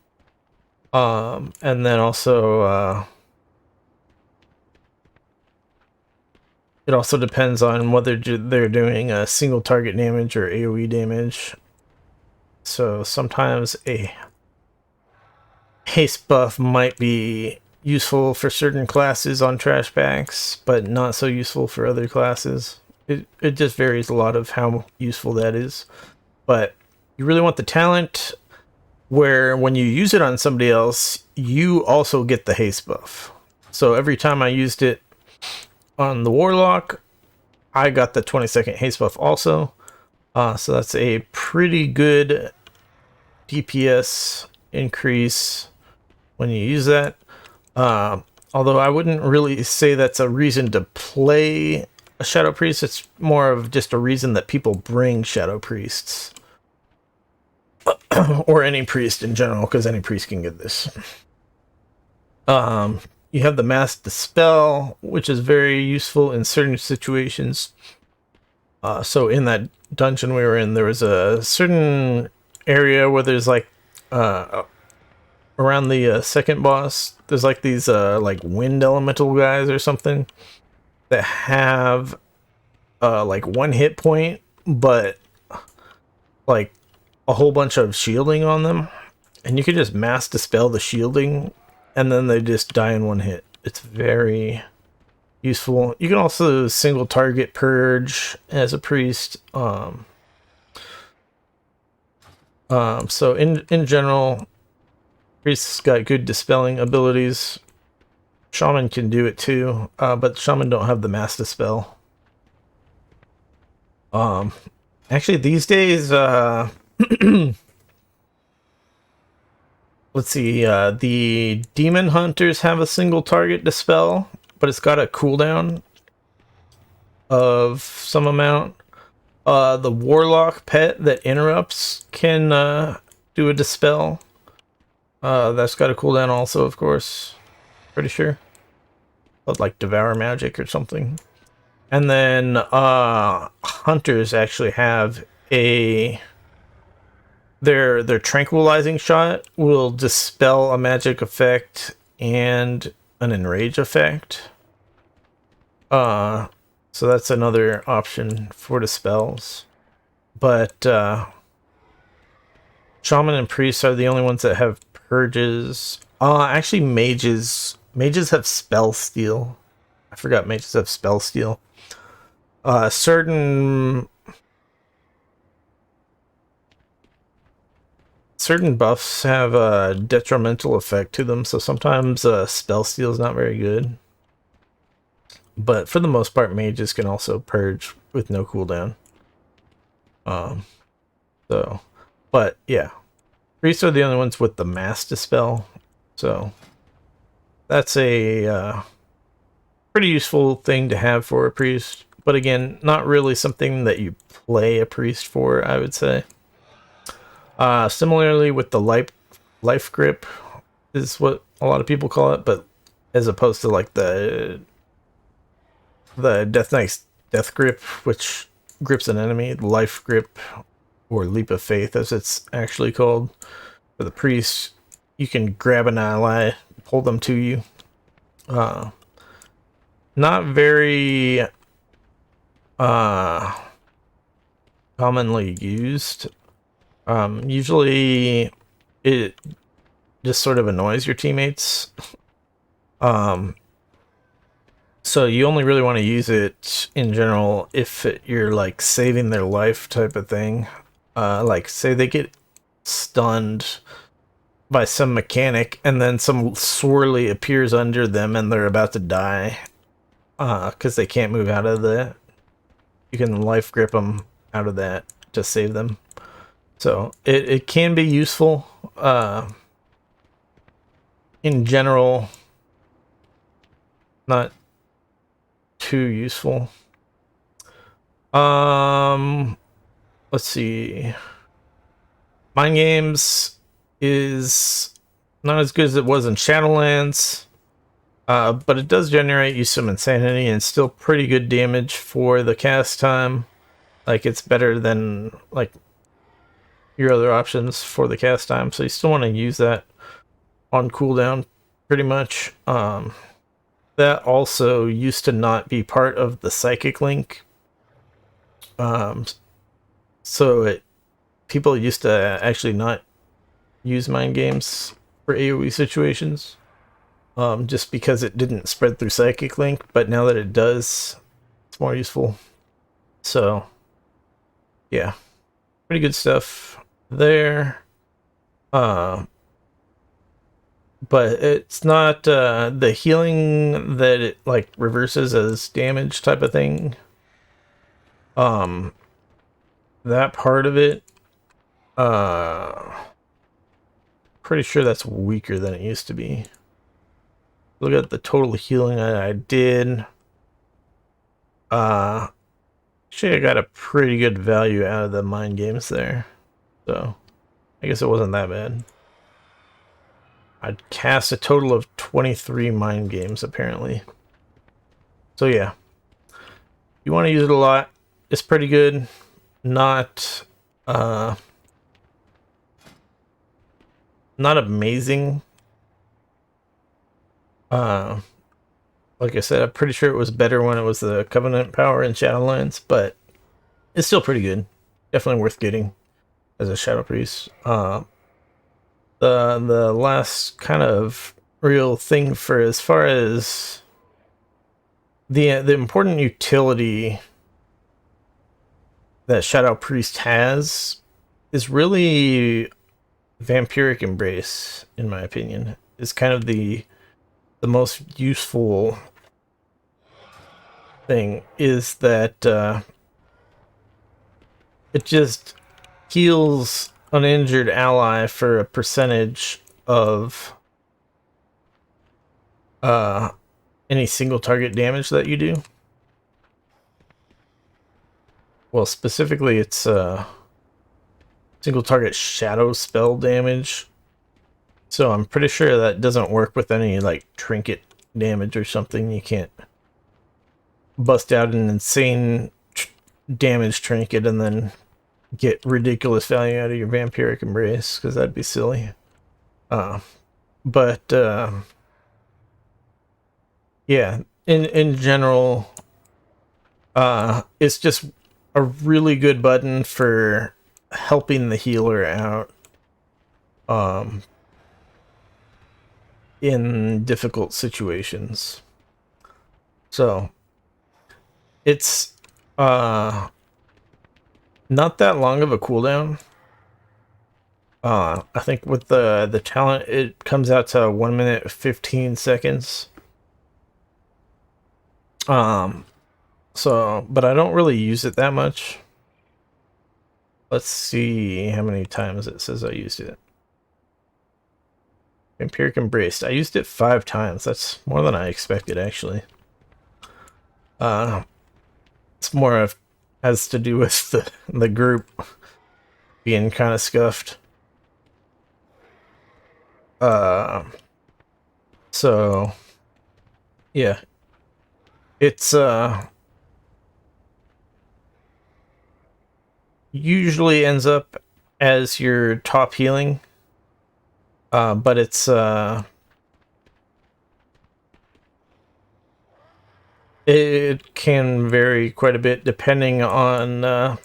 and then also it also depends on whether they're doing a single target damage or AoE damage. So sometimes a haste buff might be useful for certain classes on trash packs, but not so useful for other classes. It just varies a lot of how useful that is. But you really want the talent where when you use it on somebody else, you also get the haste buff. So every time I used it on the Warlock, I got the 20-second haste buff also. So that's a pretty good DPS increase when you use that. Although I wouldn't really say that's a reason to play a Shadow Priest. It's more of just a reason that people bring Shadow Priests. Or any priest in general, because any priest can get this. You have the Mass Dispel, which is very useful in certain situations. So in that dungeon we were in, there was a certain area where there's like around the second boss, there's like these like wind elemental guys or something that have like 1 hit point, but like a whole bunch of shielding on them, and you can just mass dispel the shielding and then they just die in 1 hit. It's very useful. You can also single target purge as a priest. So in general, priest's got good dispelling abilities. Shaman can do it too, but Shaman don't have the mass dispel. Actually these days, let's see, the Demon Hunters have a single target dispel, but it's got a cooldown of some amount. The Warlock pet that interrupts can do a dispel. That's got a cooldown also, of course. Pretty sure. But like Devour Magic or something. And then Hunters actually have a... Their Tranquilizing Shot will dispel a magic effect and an Enrage effect. So that's another option for dispels. But Shaman and Priests are the only ones that have purges. Actually mages have Spell Steal. I forgot mages have Spell Steal. Certain buffs have a detrimental effect to them, so sometimes Spell Steal is not very good. But for the most part, mages can also purge with no cooldown. But yeah, priests are the only ones with the mass dispel, so that's a pretty useful thing to have for a priest. But again, not really something that you play a priest for, I would say. Similarly with the life grip is what a lot of people call it, but as opposed to like the Death Knight's Death Grip, which grips an enemy, the life grip, or Leap of Faith as it's actually called. For the priest, you can grab an ally, pull them to you. not very commonly used. Usually it just sort of annoys your teammates. So you only really want to use it in general if you're like saving their life type of thing. Like say they get stunned by some mechanic and then some swirly appears under them and they're about to die because they can't move out of that. You can life grip them out of that to save them. So it can be useful. In general, not too useful. Let's see. Mind Games is not as good as it was in Shadowlands, but it does generate you some insanity and still pretty good damage for the cast time. Like, it's better than like your other options for the cast time, so you still want to use that on cooldown pretty much. That also used to not be part of the psychic link. So people used to actually not use mind games for AoE situations, just because it didn't spread through psychic link, but now that it does, it's more useful. So yeah, pretty good stuff there. But it's not the healing that it like reverses as damage type of thing. That part of it, pretty sure that's weaker than it used to be. Look at the total healing I did. Actually, I got a pretty good value out of the mind games there, so I guess it wasn't that bad. I'd cast a total of 23 mind games, apparently. So yeah, you want to use it a lot. It's pretty good. Not amazing. Like I said, I'm pretty sure it was better when it was the Covenant power in Shadowlands, but it's still pretty good. Definitely worth getting as a Shadow Priest. The last kind of real thing for as far as the important utility that Shadow Priest has is really Vampiric Embrace, in my opinion. Is kind of the most useful thing, is that it just heals an injured ally for a percentage of any single target damage that you do. Well, specifically it's single target shadow spell damage. So I'm pretty sure that doesn't work with any like trinket damage or something. You can't bust out an insane damage trinket and then get ridiculous value out of your Vampiric Embrace, because that'd be silly. But yeah, in general, it's just a really good button for helping the healer out in difficult situations. So it's not that long of a cooldown. I think with the talent it comes out to 1 minute 15 seconds. So, but I don't really use it that much. Let's see how many times it says I used it. Vampiric Embrace. I used it 5 times. That's more than I expected, actually. It's more of has to do with the group being kind of scuffed. So yeah, it's usually ends up as your top healing, but it's It can vary quite a bit depending on...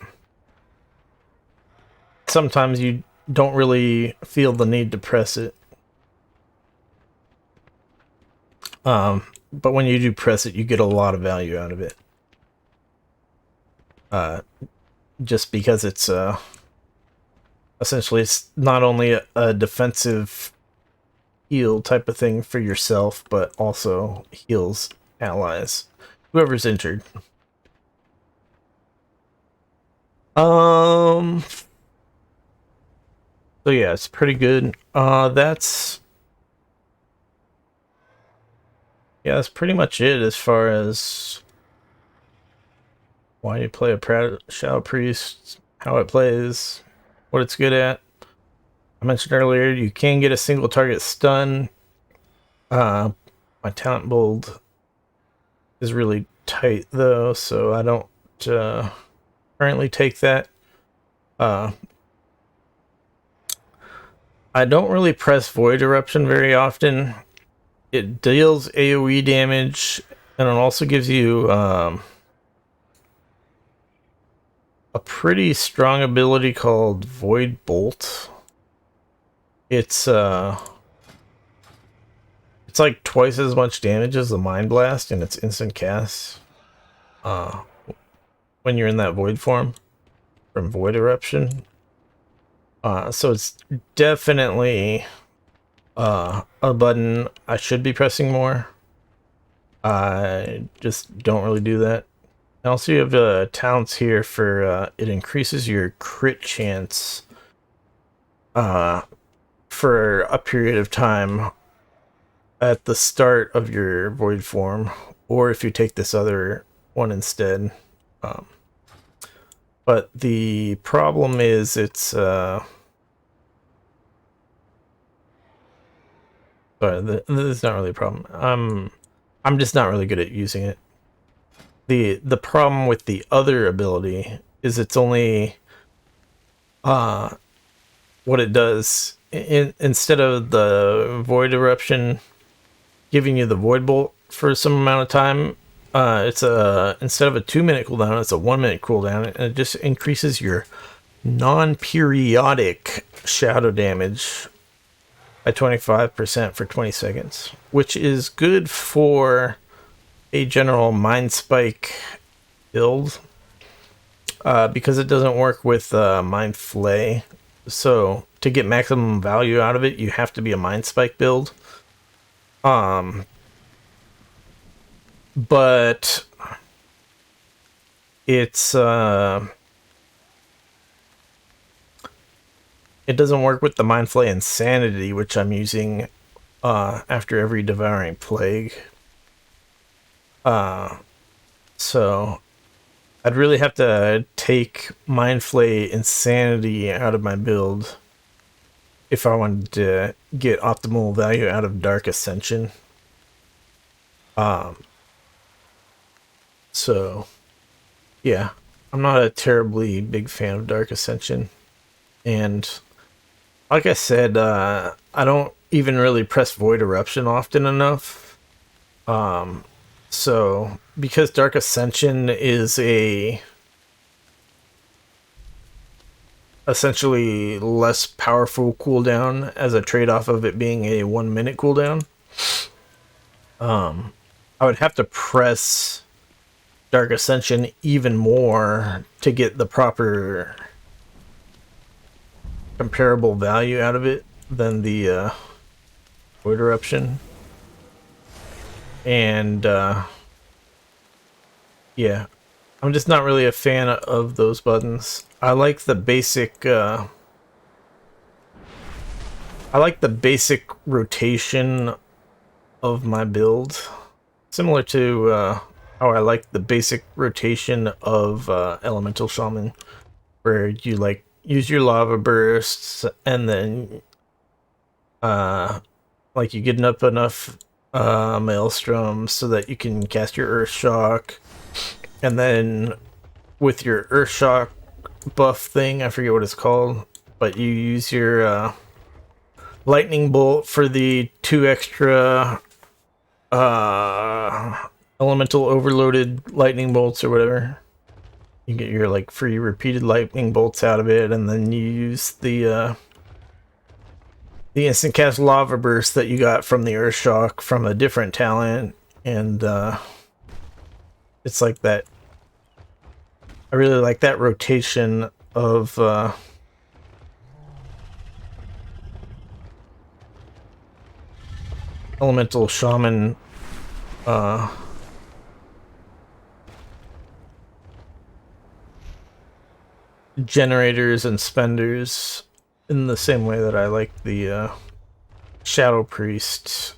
sometimes you don't really feel the need to press it. But when you do press it, you get a lot of value out of it. Just because it's essentially it's not only a defensive heal type of thing for yourself, but also heals allies, whoever's injured. So yeah, it's pretty good. That's pretty much it as far as why you play a Shadow Priest, how it plays, what it's good at. I mentioned earlier you can get a single target stun. My talent build is really tight though, so I don't currently take that. I don't really press Void Eruption very often. It deals AoE damage, and it also gives you a pretty strong ability called Void Bolt. It's like twice as much damage as the Mind Blast, and it's instant cast when you're in that Void form from Void Eruption. So it's definitely a button I should be pressing more. I just don't really do that. And also you have talents here for it increases your crit chance for a period of time at the start of your void form, or if you take this other one instead. But the problem is it's this is not really a problem. I'm just not really good at using it. The problem with the other ability is it's only what it does. Instead of the Void Eruption giving you the Void Bolt for some amount of time, it's instead of a 2-minute cooldown, it's a 1-minute cooldown, and it just increases your non-periodic shadow damage by 25% for 20 seconds, which is good for a general Mind Spike build because it doesn't work with Mind Flay. So to get maximum value out of it, you have to be a Mind Spike build. But it's it doesn't work with the Mind Flay Insanity, which I'm using after every Devouring Plague. So I'd really have to take Mind Flay Insanity out of my build if I wanted to get optimal value out of Dark Ascension. So yeah, I'm not a terribly big fan of Dark Ascension, and like I said, I don't even really press Void Eruption often enough. So because Dark Ascension is a essentially less powerful cooldown as a trade-off of it being a 1-minute cooldown, I would have to press Dark Ascension even more to get the proper comparable value out of it than the Void Eruption. And yeah, I'm just not really a fan of those buttons. I like the basic rotation of my build, similar to how I like the basic rotation of Elemental Shaman, where you like use your lava bursts and then like you get up enough Maelstrom so that you can cast your Earth Shock, and then with your Earth Shock buff thing, I forget what it's called, but you use your Lightning Bolt for the 2 extra elemental overloaded lightning bolts or whatever. You get your like free repeated lightning bolts out of it, and then you use the instant cast lava burst that you got from the earth shock from a different talent, and it's like that. I really like that rotation of elemental shaman generators and spenders in the same way that I like the Shadow Priest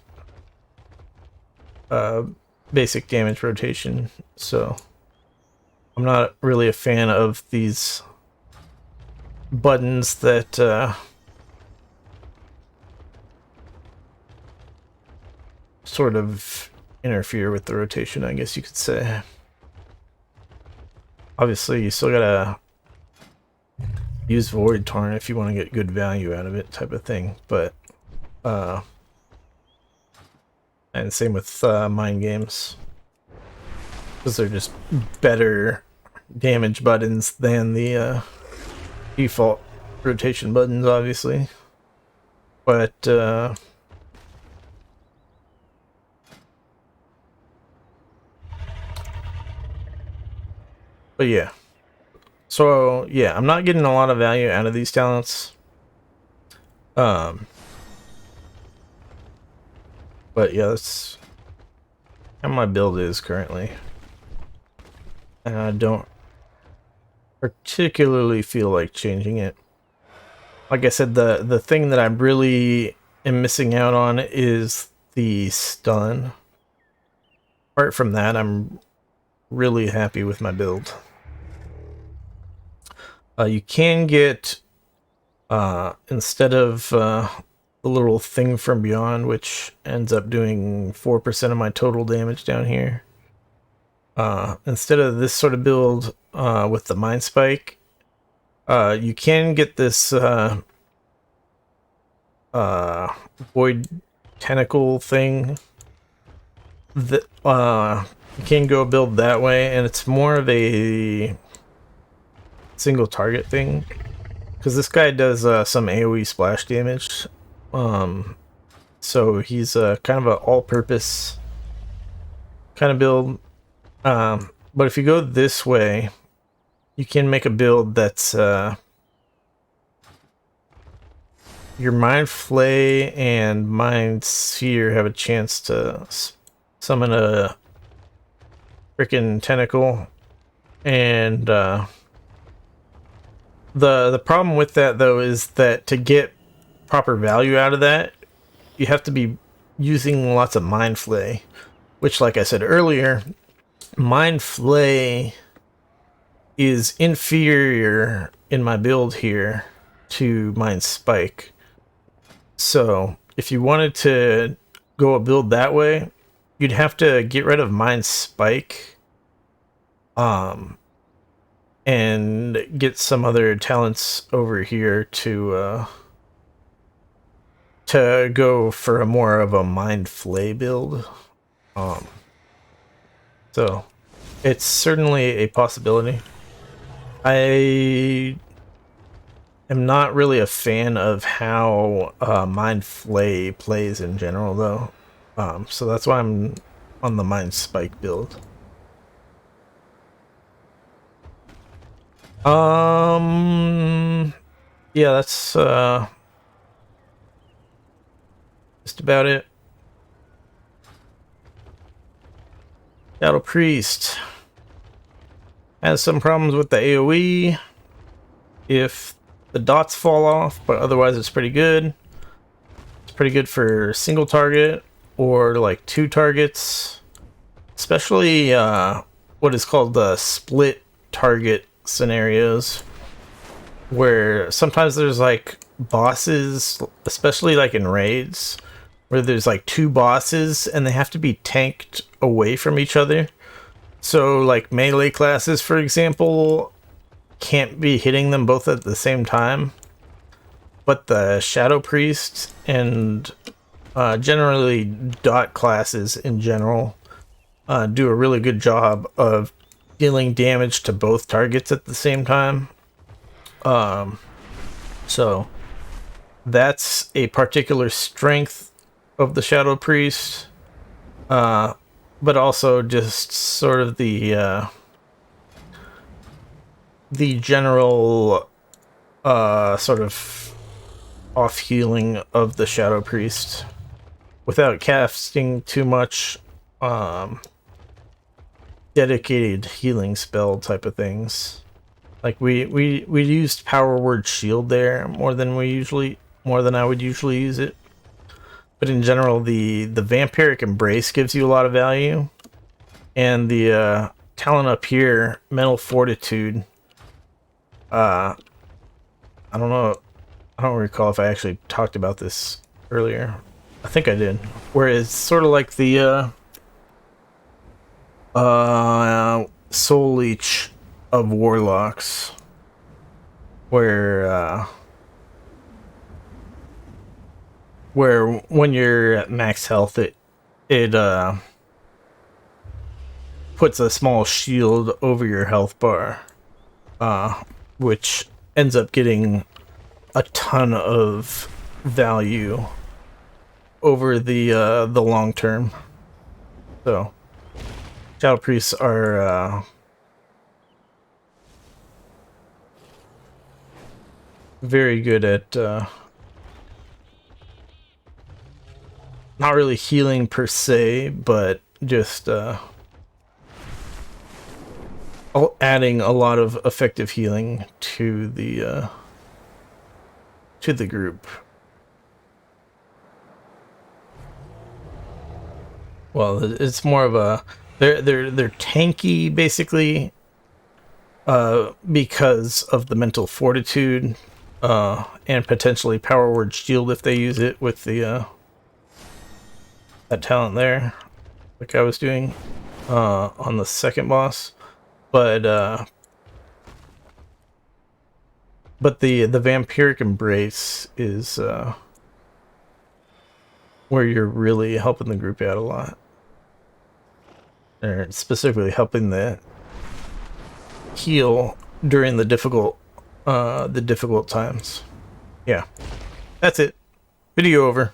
basic damage rotation. So I'm not really a fan of these buttons that sort of interfere with the rotation, I guess you could say. Obviously, you still gotta use Void Torrent if you want to get good value out of it, type of thing. But and same with mind games, because they're just better damage buttons than the default rotation buttons, obviously. But yeah. So yeah, I'm not getting a lot of value out of these talents. But yeah, that's how my build is currently. And I don't particularly feel like changing it. Like I said, the thing that I really am missing out on is the stun. Apart from that, I'm really happy with my build. You can get, instead of the little thing from beyond, which ends up doing 4% of my total damage down here, instead of this sort of build with the Mind Spike, you can get this Void Tentacle thing. That you can go build that way, and it's more of a single target thing, because this guy does some AoE splash damage, so he's kind of an all-purpose kind of build. But if you go this way, you can make a build that's your Mind Flay and Mind Sphere have a chance to summon a freaking tentacle, and the problem with that, though, is that to get proper value out of that, you have to be using lots of Mind Flay, which, like I said earlier, Mind Flay is inferior in my build here to Mind Spike. So if you wanted to go a build that way, you'd have to get rid of Mind Spike, and get some other talents over here to go for a more of a Mind Flay build. So it's certainly a possibility. I am not really a fan of how Mind Flay plays in general, though. So that's why I'm on the Mind Spike build. Yeah, that's just about it. Shadow Priest has some problems with the AoE if the dots fall off, but otherwise it's pretty good. It's pretty good for single target or like 2 targets, especially what is called the split target scenarios, where sometimes there's like bosses, especially like in raids, where there's like 2 bosses and they have to be tanked away from each other. So like melee classes, for example, can't be hitting them both at the same time, but the Shadow Priest and generally dot classes in general do a really good job of dealing damage to both targets at the same time. So that's a particular strength of the Shadow Priest, but also just sort of the general sort of off healing of the Shadow Priest without casting too much dedicated healing spell type of things. Like we used Power Word Shield there more than I would usually use it. But in general, the Vampiric Embrace gives you a lot of value, and the talent up here, Mental Fortitude. I don't know. I don't recall if I actually talked about this earlier. I think I did. Where it's sort of like the Soul Leech of Warlocks, where when you're at max health, it puts a small shield over your health bar, which ends up getting a ton of value over the long term. So Shadow Priests are very good at not really healing per se, but just adding a lot of effective healing to the group. Well, it's more of a they're tanky basically, because of the Mental Fortitude, and potentially Power Word Shield if they use it with the that talent there, like I was doing on the second boss. But the Vampiric Embrace is where you're really helping the group out a lot, or specifically helping the heal during the difficult times. Yeah, that's it. Video over.